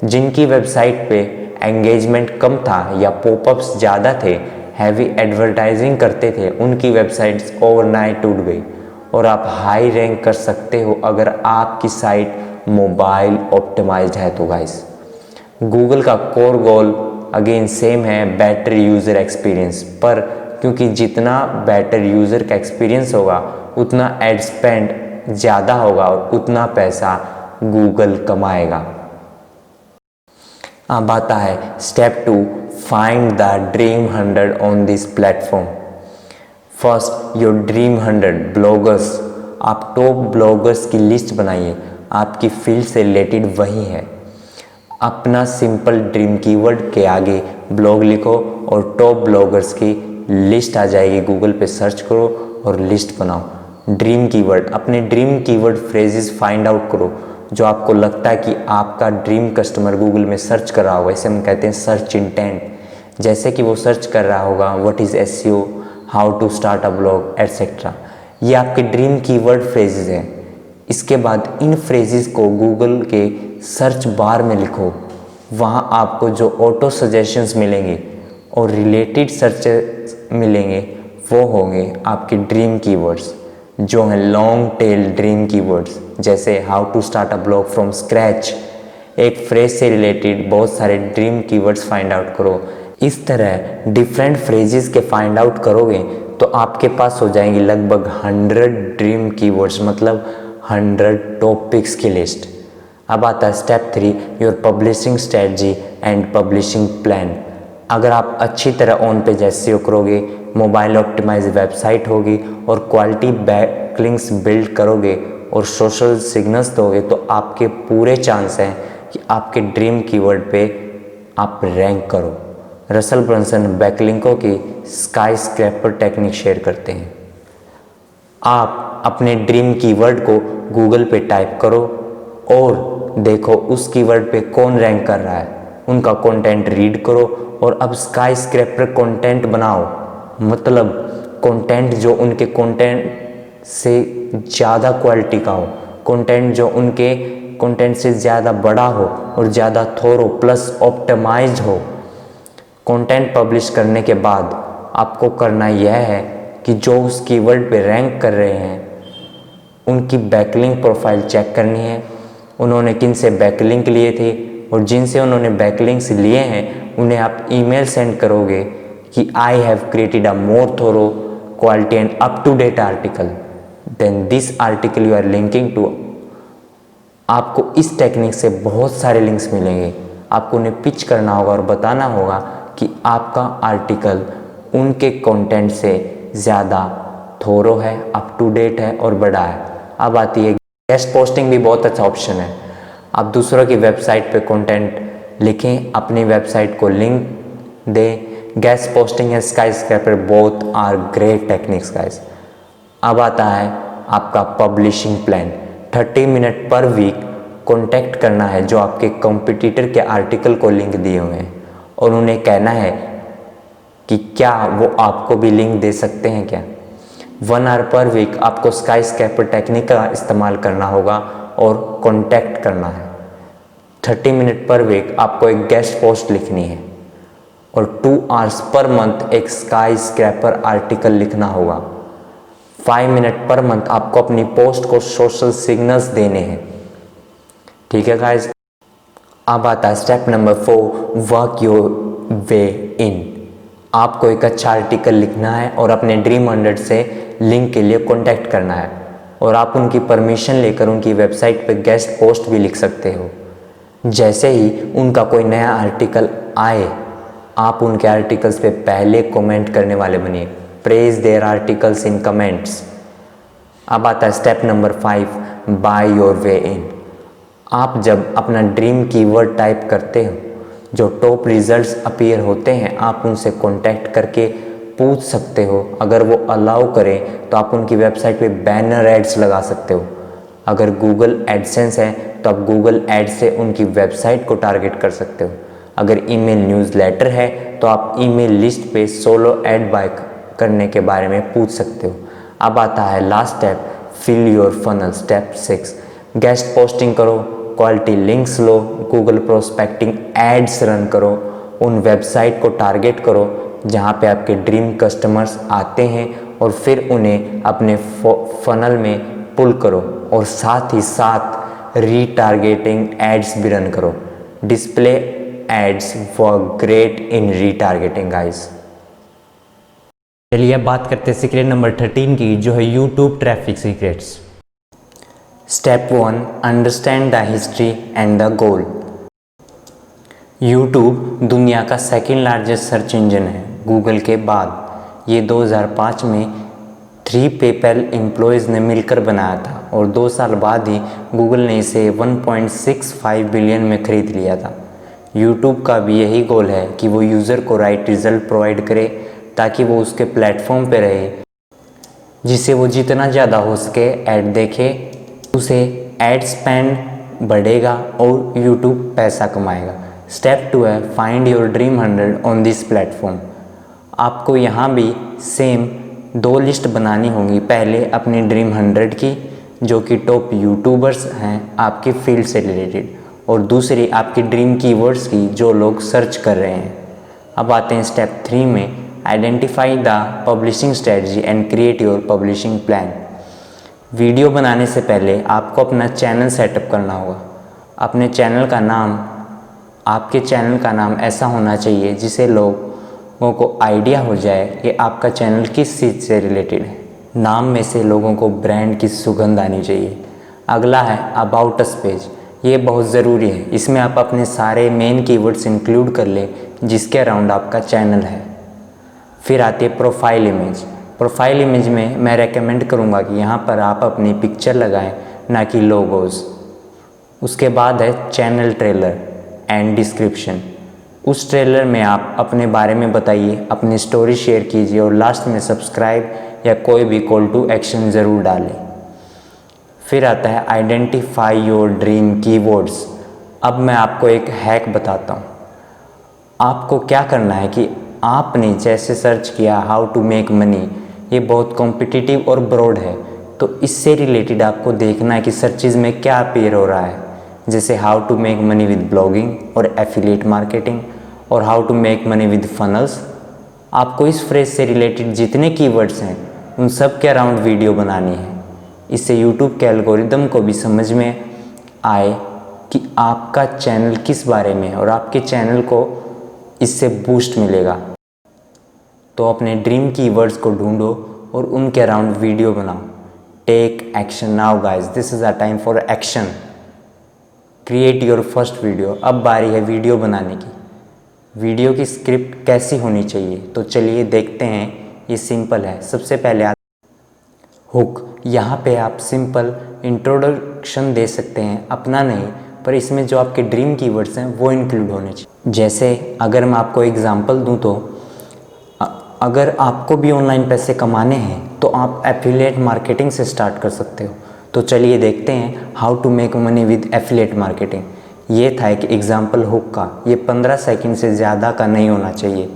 जिनकी वेबसाइट पे एंगेजमेंट कम था या पॉपअप्स ज़्यादा थे, हैवी एडवर्टाइजिंग करते थे, उनकी वेबसाइट्स ओवरनाइट उड़ गई। और आप हाई रैंक कर सकते हो अगर आपकी साइट मोबाइल ऑप्टिमाइज्ड है तो गाइस। गूगल का कोर गोल अगेन सेम है, बेटर यूज़र एक्सपीरियंस। पर क्योंकि जितना बेटर यूज़र का एक्सपीरियंस होगा उतना एड स्पेंड ज़्यादा होगा और उतना पैसा गूगल कमाएगा। अब आता है step 2 find the dream 100 on this platform. First your dream 100 bloggers. आप टॉप ब्लॉगर्स की लिस्ट बनाइए, आपकी फील्ड से रिलेटेड वही है। अपना सिंपल ड्रीम कीवर्ड के आगे ब्लॉग लिखो और टॉप ब्लॉगर्स की लिस्ट आ जाएगी। गूगल पे सर्च करो और लिस्ट बनाओ। ड्रीम कीवर्ड, अपने dream keyword phrases find out करो जो आपको लगता है कि आपका ड्रीम कस्टमर गूगल में सर्च कर रहा होगा। इसे हम कहते हैं सर्च इंटेंट। जैसे कि वो सर्च कर रहा होगा what is SEO, how to start a blog etcetera. ये आपके ड्रीम कीवर्ड फ्रेजेस हैं। इसके बाद इन फ्रेजेस को गूगल के सर्च बार में लिखो। वहाँ आपको जो ऑटो सजेशंस मिलेंगे और रिलेटेड सर्च मिलेंगे वो होंगे आपके ड्रीम कीवर्ड्स जो हैं लॉन्ग टेल ड्रीम कीवर्ड्स। जैसे how to start a blog from scratch, एक फ्रेज से रिलेटेड बहुत सारे ड्रीम कीवर्ड्स फाइंड आउट करो। इस तरह डिफरेंट फ्रेजेस के फाइंड आउट करोगे तो आपके पास हो जाएंगी लगभग 100 ड्रीम कीवर्ड्स, मतलब 100 टॉपिक्स की लिस्ट। अब आता है step 3, your publishing strategy and publishing plan. अगर आप अच्छी तरह ऑन पेज एसईओ करोगे, मोबाइल ऑप्टिमाइज वेबसाइट होगी और क्वालिटी बैकलिंक्स बिल्ड करोगे और सोशल सिग्नल्स दोगे, तो आपके पूरे चांस हैं कि आपके ड्रीम कीवर्ड पे आप रैंक करो। रसल ब्रंसन बैकलिंकों की स्काई स्क्रैपर टेक्निक शेयर करते हैं। आप अपने ड्रीम कीवर्ड को गूगल पे टाइप करो और देखो उस कीवर्ड पे कौन रैंक कर रहा है, उनका कंटेंट रीड करो और अब स्काई स्क्रैपर कंटेंट बनाओ, मतलब कंटेंट जो उनके कंटेंट से ज़्यादा क्वालिटी का हो, कंटेंट जो उनके कंटेंट से ज़्यादा बड़ा हो और ज़्यादा थोरो प्लस ऑप्टिमाइज्ड हो। कंटेंट पब्लिश करने के बाद आपको करना यह है कि जो उस कीवर्ड पे रैंक कर रहे हैं उनकी बैकलिंक प्रोफाइल चेक करनी है, उन्होंने किन से बैकलिंक लिए थे, और जिनसे उन्होंने बैकलिंक्स लिए हैं उन्हें आप ईमेल सेंड करोगे कि I have created a more thorough quality and up to date article, then this article you are linking to. आपको इस टेक्निक से बहुत सारे लिंक्स मिलेंगे। आपको उन्हें पिच करना होगा और बताना होगा कि आपका आर्टिकल उनके कंटेंट से ज़्यादा थोरो है, अप टू डेट है और बड़ा है। अब आती है गेस्ट पोस्टिंग, भी बहुत अच्छा ऑप्शन है। आप दूसरों की वेबसाइट पे कंटेंट लिखें, अपनी वेबसाइट को लिंक दें। गेस्ट पोस्टिंग है skyscraper, both are great techniques guys. अब आता है आपका publishing plan. 30 minute per week contact करना है जो आपके कंपटीटर के आर्टिकल को लिंक दिए हुए हैं और उन्हें कहना है कि क्या वो आपको भी लिंक दे सकते हैं क्या। 1 आवर पर वीक आपको स्काई स्क्रैपर टेक्निक का इस्तेमाल करना होगा और कॉन्टैक्ट करना है। 30 मिनट पर वीक आपको एक गेस्ट पोस्ट लिखनी है और 2 आवर्स पर मंथ एक स्काई स्क्रैपर आर्टिकल लिखना होगा। 5 मिनट पर मंथ आपको अपनी पोस्ट को सोशल सिग्नल्स देने हैं। ठीक है गाइस। अब आता है step number 4, work your way in. आपको एक अच्छा आर्टिकल लिखना है और अपने ड्रीम 100 से लिंक के लिए कांटेक्ट करना है और आप उनकी परमिशन लेकर उनकी वेबसाइट पे गेस्ट पोस्ट भी लिख सकते हो। जैसे ही उनका कोई नया आर्टिकल आए, आप उनके आर्टिकल्स पे पहले कमेंट करने वाले बनिए। Praise their articles in comments. अब आता है step number 5, buy your way in. आप जब अपना ड्रीम कीवर्ड टाइप करते हो, जो टॉप रिजल्ट्स अपीयर होते हैं, आप उनसे कांटेक्ट करके पूछ सकते हो। अगर वो अलाउ करें तो आप उनकी वेबसाइट पे बैनर एड्स लगा सकते हो। अगर गूगल एडसेंस है तो आप गूगल एड से उनकी वेबसाइट को टारगेट कर सकते हो। अगर ईमेल न्यूज़लेटर है तो आप ईमेल लिस्ट पे सोलो ऐड बाय करने के बारे में पूछ सकते हो। अब आता है last step, fill your funnel. Step 6, guest posting करो, क्वालिटी लिंक्स लो, गूगल प्रोस्पेक्टिंग एड्स रन करो, उन वेबसाइट को टारगेट करो जहाँ पे आपके ड्रीम कस्टमर्स आते हैं और फिर उन्हें अपने फनल में पुल करो और साथ ही साथ रीटारगेटिंग एड्स भी रन करो। Display ads work great in retargeting guys. चलिए अब बात करते हैं सीक्रेट नंबर 13 की, जो है YouTube traffic secrets. Step 1, understand the history and the goal. YouTube दुनिया का सेकंड लार्जेस्ट सर्च इंजन है गूगल के बाद। ये 2005 में 3 पेपैल एम्प्लॉयज़ ने मिलकर बनाया था और 2 साल बाद ही गूगल ने इसे 1.65 बिलियन में खरीद लिया था। यूट्यूब का भी यही गोल है कि वो यूज़र को राइट रिज़ल्ट प्रोवाइड करे ताकि वो उसके प्लेटफॉर्म पे रहे, जिससे वो जितना ज़्यादा हो सके ऐड देखे, उसे ऐड स्पेंड बढ़ेगा और यूट्यूब पैसा कमाएगा। स्टेप 2 है find your dream 100 on this platform. आपको यहाँ भी सेम 2 लिस्ट बनानी होगी। पहले अपनी ड्रीम 100 की, जो कि टॉप यूट्यूबर्स हैं आपकी फील्ड से रिलेटेड, और दूसरी आपकी ड्रीम कीवर्ड्स की जो लोग सर्च कर रहे हैं। अब आते हैं स्टेप 3 में, identify the publishing strategy and create your publishing plan. Video बनाने से पहले आपको अपना चैनल सेटअप करना होगा। अपने चैनल का नाम, आपके चैनल का नाम ऐसा होना चाहिए जिसे लोग लोगों को आइडिया हो जाए कि आपका चैनल किस चीज़ से रिलेटेड है। नाम में से लोगों को ब्रांड की सुगंध आनी चाहिए। अगला है अबाउट अस पेज। ये बहुत ज़रूरी है, इसमें आप अपने सारे मेन कीवर्ड्स इंक्लूड कर लें जिसके अराउंड आपका चैनल है। फिर आती है प्रोफाइल इमेज। प्रोफाइल इमेज में मैं रेकमेंड करूँगा कि यहाँ पर आप अपनी पिक्चर लगाएं, ना कि लोगोज़। उसके बाद है चैनल ट्रेलर एंड डिस्क्रिप्शन। उस ट्रेलर में आप अपने बारे में बताइए, अपनी स्टोरी शेयर कीजिए और लास्ट में सब्सक्राइब या कोई भी कॉल टू एक्शन ज़रूर डालें। फिर आता है आइडेंटिफाई योर ड्रीम कीवर्ड्स। अब मैं आपको एक हैक बताता हूँ। आपको क्या करना है कि आपने जैसे सर्च किया हाउ टू मेक मनी, ये बहुत कॉम्पिटिटिव और ब्रॉड है, तो इससे रिलेटेड आपको देखना है कि सर्चेज में क्या अपीयर हो रहा है। जैसे how to make money with blogging और एफिलिएट मार्केटिंग और how to make money with funnels. आपको इस फ्रेज से रिलेटेड जितने कीवर्ड्स हैं उन सब के अराउंड वीडियो बनानी है। इससे यूट्यूब के एल्गोरिदम को भी समझ में आए कि आपका चैनल किस बारे में है और आपके चैनल को इससे बूस्ट मिलेगा। तो अपने ड्रीम कीवर्ड्स को ढूंढो और उनके अराउंड वीडियो बनाओ। Take action now guys, this is a time for action. Create your first video. अब बारी है वीडियो बनाने की। वीडियो की स्क्रिप्ट कैसी होनी चाहिए, तो चलिए देखते हैं। ये सिंपल है। सबसे पहले हुक। यहाँ पे आप सिंपल इंट्रोडक्शन दे सकते हैं, अपना नहीं, पर इसमें जो आपके ड्रीम कीवर्ड्स हैं वो इंक्लूड होने चाहिए। जैसे अगर मैं आपको एग्जांपल दूं तो अगर आपको भी ऑनलाइन पैसे कमाने हैं तो आप एफिलिएट मार्केटिंग से स्टार्ट कर सकते हो। तो चलिए देखते हैं how to make money with affiliate marketing. ये था एक एग्जांपल हुक का। ये 15 सेकंड से ज़्यादा का नहीं होना चाहिए।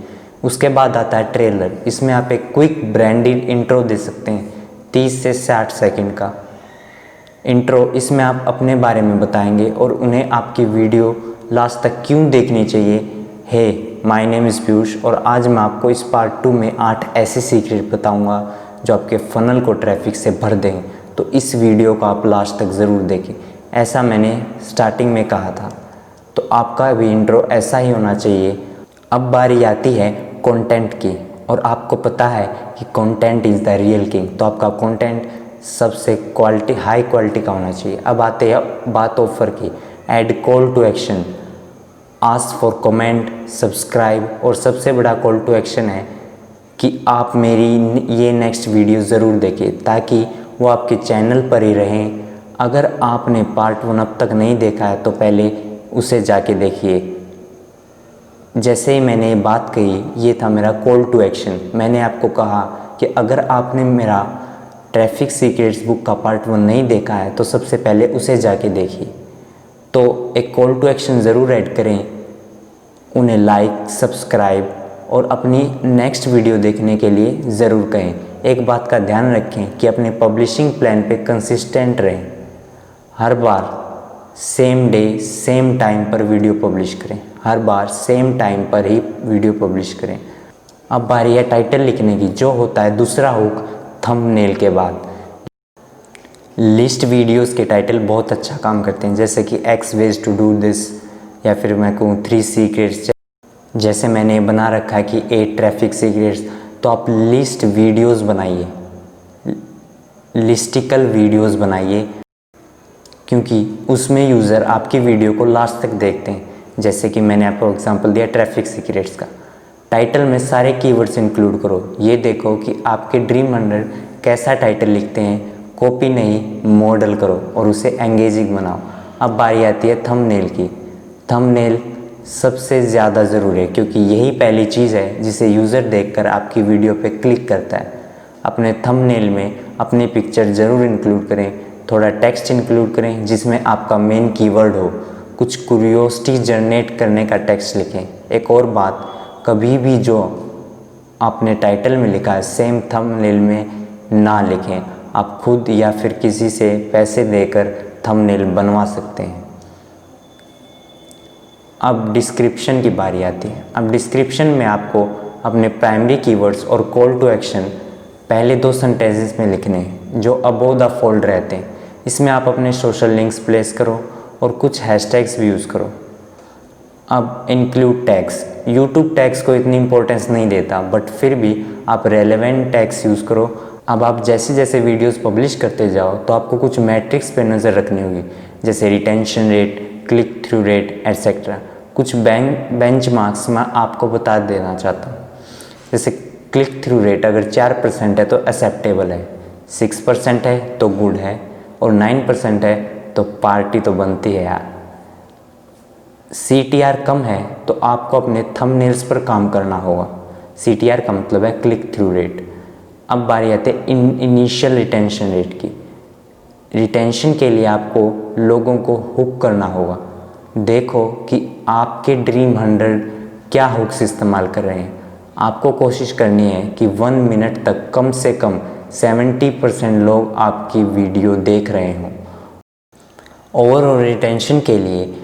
उसके बाद आता है ट्रेलर। इसमें आप एक क्विक ब्रांडेड इंट्रो दे सकते हैं, 30 से 60 सेकंड का इंट्रो। इसमें आप अपने बारे में बताएंगे और उन्हें आपकी वीडियो लास्ट तक क्यों देखनी चाहिए। Hey my name is Piyush और आज मैं आपको इस पार्ट 2 में 8 ऐसे सीक्रेट बताऊंगा जो आपके फनल को ट्रैफिक से भर देंगे। तो इस वीडियो को आप लास्ट तक ज़रूर देखें। ऐसा मैंने स्टार्टिंग में कहा था। तो आपका भी इंट्रो ऐसा ही होना चाहिए। अब बारी आती है कंटेंट की, और आपको पता है कि content is the real king. तो आपका कंटेंट सबसे हाई क्वालिटी का होना चाहिए। अब आते हैं बात ऑफर की। Add call to action, ask for comment, subscribe, और सबसे बड़ा कॉल टू एक्शन है कि आप मेरी ये नेक्स्ट वीडियो ज़रूर देखिए ताकि वो आपके चैनल पर ही रहें। अगर आपने पार्ट 1 अब तक नहीं देखा है तो पहले उसे जाके देखिए। जैसे ही मैंने बात कही, ये था मेरा कॉल टू एक्शन। मैंने आपको कहा कि अगर आपने मेरा ट्रैफिक सीक्रेट्स बुक का पार्ट 1 नहीं देखा है तो सबसे पहले उसे जाके देखिए। तो एक कॉल टू एक्शन ज़रूर ऐड करें, उन्हें लाइक, सब्सक्राइब और अपनी नेक्स्ट वीडियो देखने के लिए ज़रूर कहें। एक बात का ध्यान रखें कि अपने पब्लिशिंग प्लान पे कंसिस्टेंट रहें। हर बार सेम डे सेम टाइम पर वीडियो पब्लिश करें। हर बार सेम टाइम पर ही वीडियो पब्लिश करें। अब बारी है टाइटल लिखने की, जो होता है दूसरा हुक थंबनेल के बाद। लिस्ट वीडियोस के टाइटल बहुत अच्छा काम करते हैं, जैसे कि X ways to do this, या फिर मैं कहूँ 3 सीक्रेट्स। जैसे मैंने बना रखा है कि 8 ट्रैफिक सीक्रेट्स, तो आप लिस्ट वीडियोस बनाइए, लिस्टिकल वीडियोस बनाइए, क्योंकि उसमें यूज़र आपकी वीडियो को लास्ट तक देखते हैं। जैसे कि मैंने आपको एग्जांपल दिया ट्रैफिक सीक्रेट्स का। टाइटल में सारे कीवर्ड्स इंक्लूड करो। ये देखो कि आपके ड्रीम अंडर कैसा टाइटल लिखते हैं। कॉपी नहीं, मॉडल करो और उसे एंगेजिंग बनाओ। अब बारी आती है थंबनेल की। थंबनेल सबसे ज़्यादा ज़रूरी है क्योंकि यही पहली चीज़ है जिसे यूज़र देखकर आपकी वीडियो पे क्लिक करता है। अपने थंबनेल में अपनी पिक्चर ज़रूर इंक्लूड करें, थोड़ा टेक्स्ट इंक्लूड करें जिसमें आपका मेन कीवर्ड हो, कुछ क्यूरियोसिटी जनरेट करने का टेक्स्ट लिखें। एक और बात, कभी भी जो आपने टाइटल में लिखा है सेम थंबनेल में ना लिखें। आप खुद या फिर किसी से पैसे देकर थंबनेल बनवा सकते हैं। अब डिस्क्रिप्शन की बारी आती है। अब डिस्क्रिप्शन में आपको अपने प्राइमरी कीवर्ड्स और कॉल टू एक्शन पहले 2 सेंटेंसेस में लिखने हैं जो अबोव द फोल्ड रहते हैं। इसमें आप अपने सोशल लिंक्स प्लेस करो और कुछ हैशटैग्स भी यूज़ करो। अब इंक्लूड टैग्स, यूट्यूब टैग्स को इतनी इंपॉर्टेंस नहीं देता, बट फिर भी आप रेलेवेंट टैग्स यूज़ करो। अब आप जैसे जैसे वीडियोस पब्लिश करते जाओ तो आपको कुछ मैट्रिक्स पे नज़र रखनी होगी, जैसे retention rate, click through rate etcetera. कुछ बेंचमार्क्स मैं आपको बता देना चाहता हूँ। जैसे क्लिक थ्रू रेट अगर 4% है तो एक्सेप्टेबल है, 6% है तो गुड है, और 9% है तो पार्टी तो बनती है यार। CTR कम है तो आपको अपने थंबनेल्स पर काम करना होगा। CTR का मतलब है क्लिक थ्रू रेट। अब बारी आती है इनिशियल रिटेंशन रेट की। रिटेंशन के लिए आपको लोगों को हुक करना होगा। देखो कि आपके ड्रीम 100 क्या हुक्स इस्तेमाल कर रहे हैं। आपको कोशिश करनी है कि 1 मिनट तक कम से कम 70% लोग आपकी वीडियो देख रहे हों। ओवरऑल रिटेंशन के लिए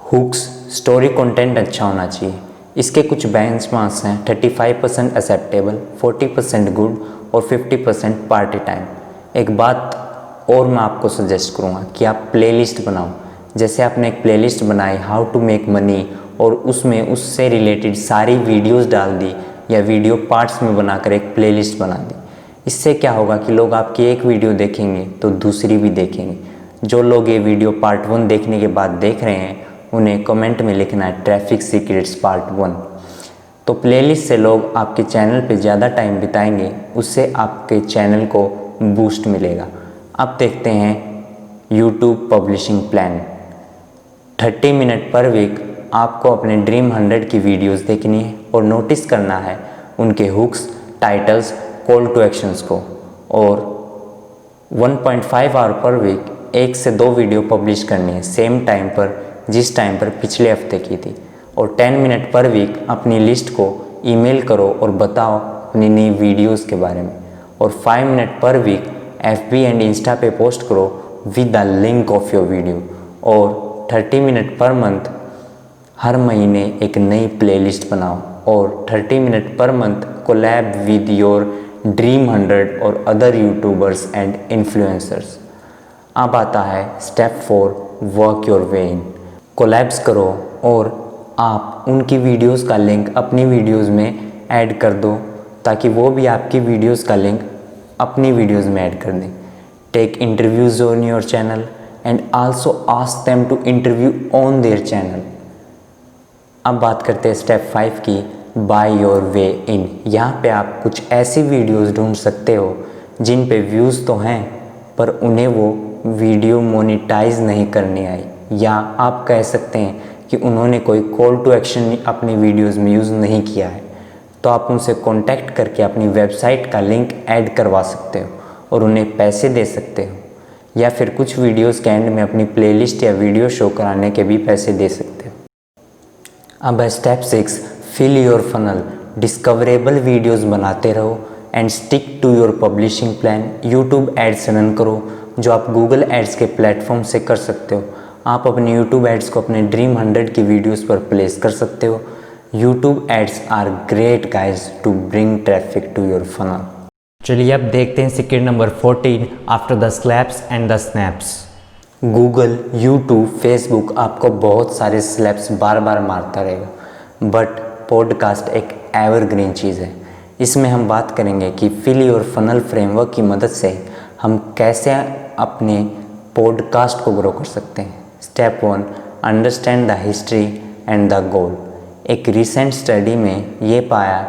हुक्स, स्टोरी कंटेंट अच्छा होना चाहिए। इसके कुछ बेंचमार्क्स हैं, 35% एक्सेप्टेबल, 40% गुड और 50% पार्टी टाइम। एक बात और मैं आपको सजेस्ट करूँगा कि आप प्लेलिस्ट बनाओ। जैसे आपने एक प्लेलिस्ट बनाई हाउ टू मेक मनी और उसमें उससे रिलेटेड सारी वीडियोस डाल दी, या वीडियो पार्ट्स में बनाकर एक प्लेलिस्ट बना दी। इससे क्या होगा कि लोग आपकी एक वीडियो देखेंगे तो दूसरी भी देखेंगे। जो लोग ये वीडियो पार्ट 1 देखने के बाद देख रहे हैं उन्हें कमेंट में लिखना है ट्रैफिक सीक्रेट्स पार्ट 1। तो प्लेलिस्ट से लोग आपके चैनल पे ज़्यादा टाइम बिताएंगे, उससे आपके चैनल को बूस्ट मिलेगा। अब देखते हैं YouTube publishing plan. 30 minute per week आपको अपने ड्रीम 100 की वीडियोस देखनी है और नोटिस करना है उनके hooks, titles, call to actions को। और 1.5 आवर पर वीक 1 से 2 वीडियो पब्लिश करनी है सेम टाइम पर जिस टाइम पर पिछले हफ्ते की थी। और 10 मिनट पर वीक अपनी लिस्ट को ईमेल करो और बताओ अपनी नई वीडियोस के बारे में। और 5 minute per week FB and insta पे पोस्ट करो with the link of your video. और 30 मिनट पर मंथ हर महीने एक नई प्लेलिस्ट बनाओ। और 30 minute per month collab with your dream 100 और अदर यूट्यूबर्स एंड इन्फ्लुएंसर्स। अब आता है step 4, work your way in. Collabs करो और आप उनकी वीडियोस का लिंक अपनी वीडियोस में ऐड कर दो ताकि वो भी आपकी वीडियोस का लिंक अपनी वीडियोस में ऐड कर दें। Take interviews on your channel and also ask them to interview on their channel. अब बात करते हैं स्टेप 5 की, बाय योर वे इन। यहाँ पे आप कुछ ऐसी वीडियोस ढूंढ सकते हो जिन पे व्यूज़ तो हैं पर उन्हें वो वीडियो मोनेटाइज नहीं करनी आई, या आप कह सकते हैं कि उन्होंने कोई कॉल टू एक्शन अपनी वीडियोस में यूज़ नहीं किया है। तो आप उनसे कांटेक्ट करके अपनी वेबसाइट का लिंक ऐड करवा सकते हो और उन्हें पैसे दे सकते हो, या फिर कुछ वीडियोस के एंड में अपनी प्लेलिस्ट या वीडियो शो कराने के भी पैसे दे सकते हो। अब है step 6, fill your funnel. Discoverable videos बनाते रहो and stick to your publishing plan. YouTube ads run करो जो आप गूगल एड्स के प्लेटफॉर्म से कर सकते हो। आप अपने यूट्यूब एड्स को अपने ड्रीम 100 की वीडियोस पर प्लेस कर सकते हो। YouTube ads are great guys to bring traffic to your funnel. चलिए अब देखते हैं secret number 14, after the slaps and the snaps. Google, YouTube, Facebook आपको बहुत सारे स्लैप्स बार बार मारता रहेगा, बट पॉडकास्ट एक एवरग्रीन चीज़ है। इसमें हम बात करेंगे कि फिल योर फनल फ्रेमवर्क की मदद से हम कैसे अपने पॉडकास्ट को ग्रो कर सकते हैं। Step 1, understand the history and the goal. एक रिसेंट स्टडी में ये पाया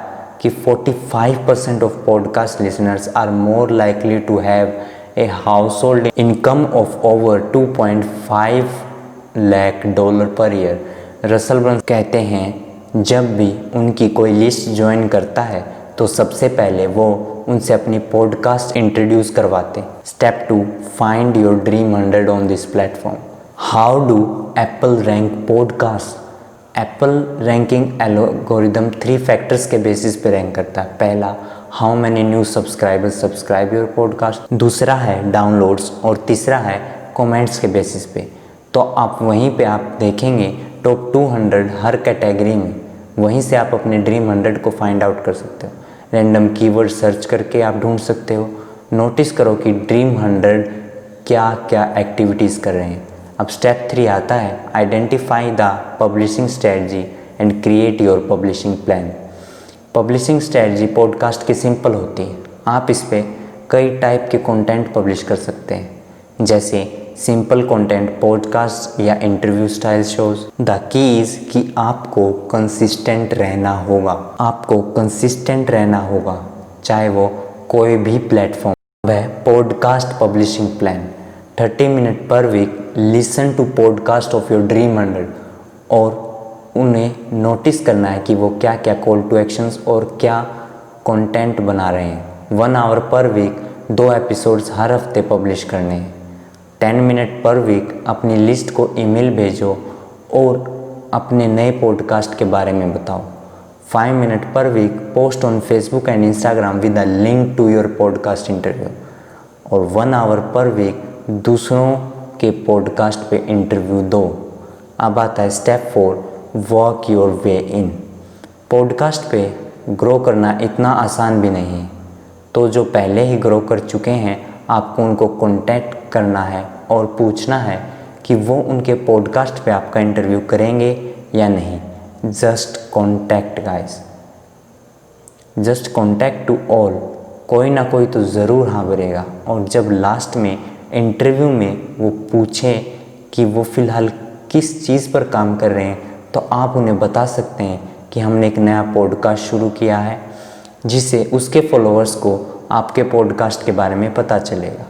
कि 45% of podcast listeners are more likely to have a household income of over 2.5 lakh dollar per year. Russell Brunson कहते हैं जब भी उनकी कोई लिस्ट ज्वाइन करता है तो सबसे पहले वो उनसे अपनी पॉडकास्ट इंट्रोड्यूस करवाते। Step 2, find your dream 100 on this platform. How do Apple rank podcast? Apple ranking algorithm 3 factors के बेसिस पे रैंक करता है। पहला, how many new subscribers subscribe your podcast. दूसरा है डाउनलोड्स, और तीसरा है कमेंट्स के बेसिस पे। तो आप वहीं पे आप देखेंगे टॉप 200 हर कैटेगरी में, वहीं से आप अपने ड्रीम 100 को फाइंड आउट कर सकते हो। रैंडम कीवर्ड सर्च करके आप ढूंढ सकते हो। नोटिस करो कि ड्रीम 100 क्या क्या एक्टिविटीज़ कर रहे हैं। अब स्टेप 3 आता है identify the publishing strategy and create your publishing plan. Publishing strategy podcast की सिंपल होती है। आप इस पर कई टाइप के कंटेंट पब्लिश कर सकते हैं, जैसे सिंपल कंटेंट, पॉडकास्ट या interview style shows. The keys कि आपको कंसिस्टेंट रहना होगा। आपको कंसिस्टेंट रहना होगा, चाहे वो कोई भी प्लेटफॉर्म है। Podcast publishing plan 30 minute per week, listen to podcast of your dream 100 और उन्हें नोटिस करना है कि वो क्या क्या कॉल टू एक्शंस और क्या कंटेंट बना रहे हैं। 1 आवर पर वीक, 2 एपिसोड्स हर हफ्ते पब्लिश करने हैं। 10 मिनट पर वीक अपनी लिस्ट को ईमेल भेजो और अपने नए पॉडकास्ट के बारे में बताओ। 5 minute per week post on Facebook and Instagram with a link to your podcast interview. और 1 आवर पर वीक दूसरों के पॉडकास्ट पे इंटरव्यू दो। अब आता है step 4 walk your way in. Podcast पे ग्रो करना इतना आसान भी नहीं है, तो जो पहले ही ग्रो कर चुके हैं आपको उनको कॉन्टैक्ट करना है और पूछना है कि वो उनके पॉडकास्ट पे आपका इंटरव्यू करेंगे या नहीं। Just contact guys, just contact to all. कोई ना कोई तो ज़रूर हाँ करेगा। और जब लास्ट में इंटरव्यू में वो पूछे कि वो फ़िलहाल किस चीज़ पर काम कर रहे हैं, तो आप उन्हें बता सकते हैं कि हमने एक नया पॉडकास्ट शुरू किया है, जिससे उसके फॉलोअर्स को आपके पॉडकास्ट के बारे में पता चलेगा।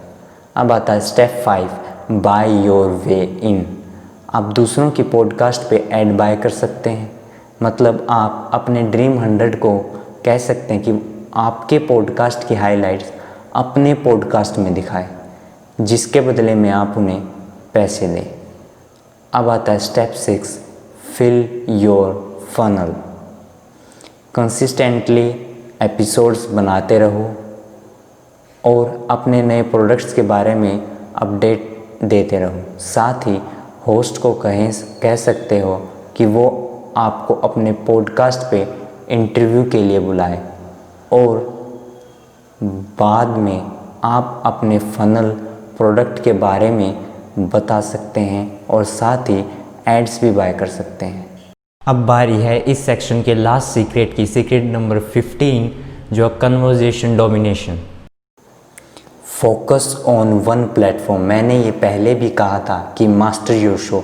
अब आता है step 5 buy your way in. आप दूसरों की पॉडकास्ट पे ऐड बाय कर सकते हैं। मतलब आप अपने ड्रीम 100 को कह सकते हैं कि आपके पॉडकास्ट की हाइलाइट्स अपने पॉडकास्ट में दिखाएं, जिसके बदले में आप उन्हें पैसे दें। अब आता है step 6 fill your funnel. Consistently episodes बनाते रहो और अपने नए प्रोडक्ट्स के बारे में अपडेट देते रहो। साथ ही होस्ट को कह सकते हो कि वो आपको अपने पॉडकास्ट पे इंटरव्यू के लिए बुलाए और बाद में आप अपने फनल प्रोडक्ट के बारे में बता सकते हैं और साथ ही एड्स भी बाय कर सकते हैं। अब बारी है इस सेक्शन के लास्ट सीक्रेट की, सीक्रेट नंबर 15, जो conversation domination. Focus on one platform. मैंने ये पहले भी कहा था कि master your show,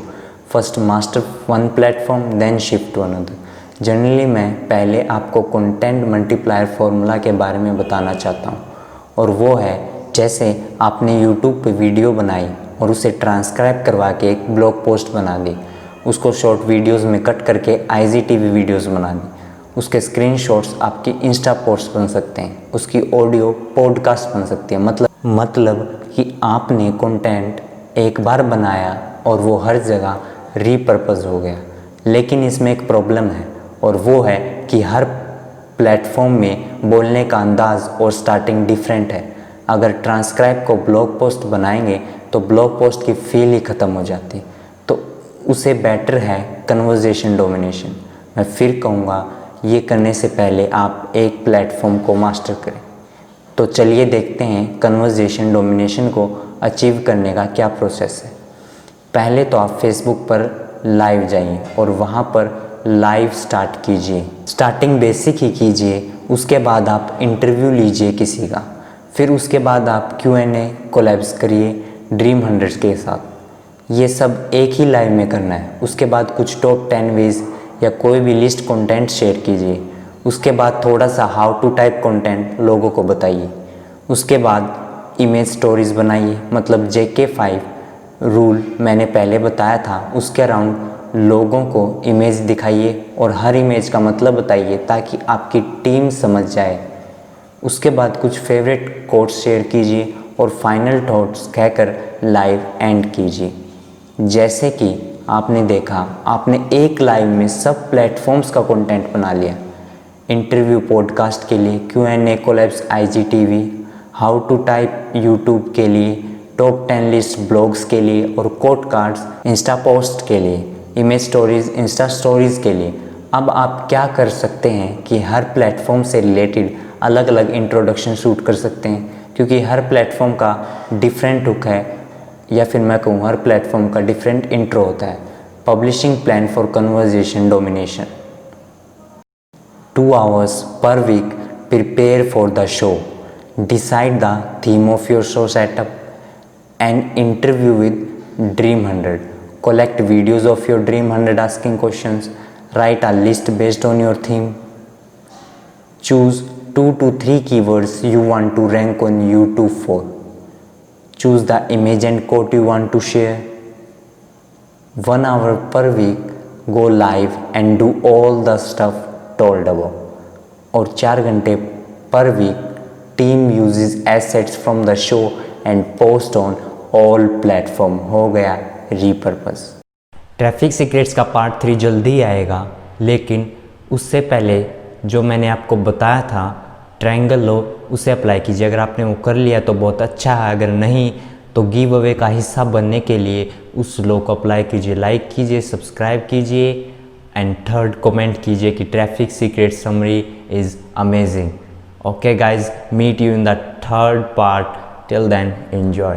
first master one platform then shift to another. Generally मैं पहले आपको कंटेंट मल्टीप्लायर फॉर्मूला के बारे में बताना चाहता हूँ, और वो है जैसे आपने यूट्यूब पे वीडियो बनाई और उसे ट्रांसक्राइब करवा के एक ब्लॉग पोस्ट बना दी, उसको शॉर्ट वीडियोस में कट करके IGTV वीडियोस बना दी, उसके स्क्रीनशॉट्स आपकी इंस्टा पोस्ट बन सकते हैं, उसकी ऑडियो पॉडकास्ट बन सकती है। मतलब कि आपने कंटेंट एक बार बनाया और वो हर जगह रीपर्पज़ हो गया। लेकिन इसमें एक प्रॉब्लम है, और वो है कि हर प्लेटफॉर्म में बोलने का अंदाज़ और स्टार्टिंग डिफरेंट है। अगर ट्रांसक्राइब को ब्लॉग पोस्ट बनाएंगे तो ब्लॉग पोस्ट की फील ही ख़त्म हो जाती है, तो उसे बेटर है कन्वर्जेशन डोमिनेशन। मैं फिर कहूँगा, ये करने से पहले आप एक प्लेटफॉर्म को मास्टर करें। तो चलिए देखते हैं कन्वर्जेशन डोमिनेशन को अचीव करने का क्या प्रोसेस है। पहले तो आप फेसबुक पर लाइव जाइए और वहाँ पर लाइव स्टार्ट कीजिए। स्टार्टिंग बेसिक ही कीजिए, उसके बाद आप इंटरव्यू लीजिए किसी का, फिर उसके बाद आप Q&A कोलैब्स करिए ड्रीम 100 के साथ। ये सब एक ही लाइव में करना है। उसके बाद कुछ टॉप 10 वेज या कोई भी लिस्ट कंटेंट शेयर कीजिए। उसके बाद थोड़ा सा हाउ टू टाइप कंटेंट लोगों को बताइए। उसके बाद इमेज स्टोरीज बनाइए, मतलब JK5 रूल मैंने पहले बताया था, उसके अराउंड लोगों को इमेज दिखाइए और हर इमेज का मतलब बताइए ताकि आपकी टीम समझ जाए। उसके बाद कुछ फेवरेट कोट्स शेयर कीजिए और फाइनल थॉट्स कहकर लाइव एंड कीजिए। जैसे कि आपने देखा, आपने एक लाइव में सब प्लेटफॉर्म्स का कंटेंट बना लिया। इंटरव्यू पॉडकास्ट के लिए, Q&A collabs IGTV, how to type YouTube के लिए, टॉप 10 लिस्ट ब्लॉग्स के लिए और कोट कार्ड्स इंस्टा पोस्ट के लिए, इमेज स्टोरीज इंस्टा स्टोरीज के लिए। अब आप क्या कर सकते हैं कि हर प्लेटफॉर्म से रिलेटेड अलग अलग इंट्रोडक्शन शूट कर सकते हैं, क्योंकि हर प्लेटफॉर्म का डिफरेंट हुक है या फिर मैं कहूँ हर प्लेटफॉर्म का डिफरेंट इंट्रो होता है। Publishing plan for conversation domination, 2 hours per week, prepare for the show, decide the theme of your show setup, and interview with Dream 100, collect videos of your Dream 100 asking questions, write a list based on your theme, choose 2 to 3 keywords you want to rank on YouTube for, choose the image and quote you want to share, 1 hour per week, go live and do all the stuff told above, और 4 घंटे पर week team uses assets from the show and post on all platform. हो गया repurpose. Traffic secrets का part 3 जल्दी आएगा, लेकिन उससे पहले जो मैंने आपको बताया था ट्रायंगल लॉ, उसे अप्लाई कीजिए। अगर आपने वो कर लिया तो बहुत अच्छा है, अगर नहीं तो गिव अवे का हिस्सा बनने के लिए उस लॉ को अप्लाई कीजिए। लाइक कीजिए, सब्सक्राइब कीजिए एंड थर्ड कमेंट कीजिए कि traffic secret summary is amazing. Okay guys, meet you in the third part. Till then, enjoy.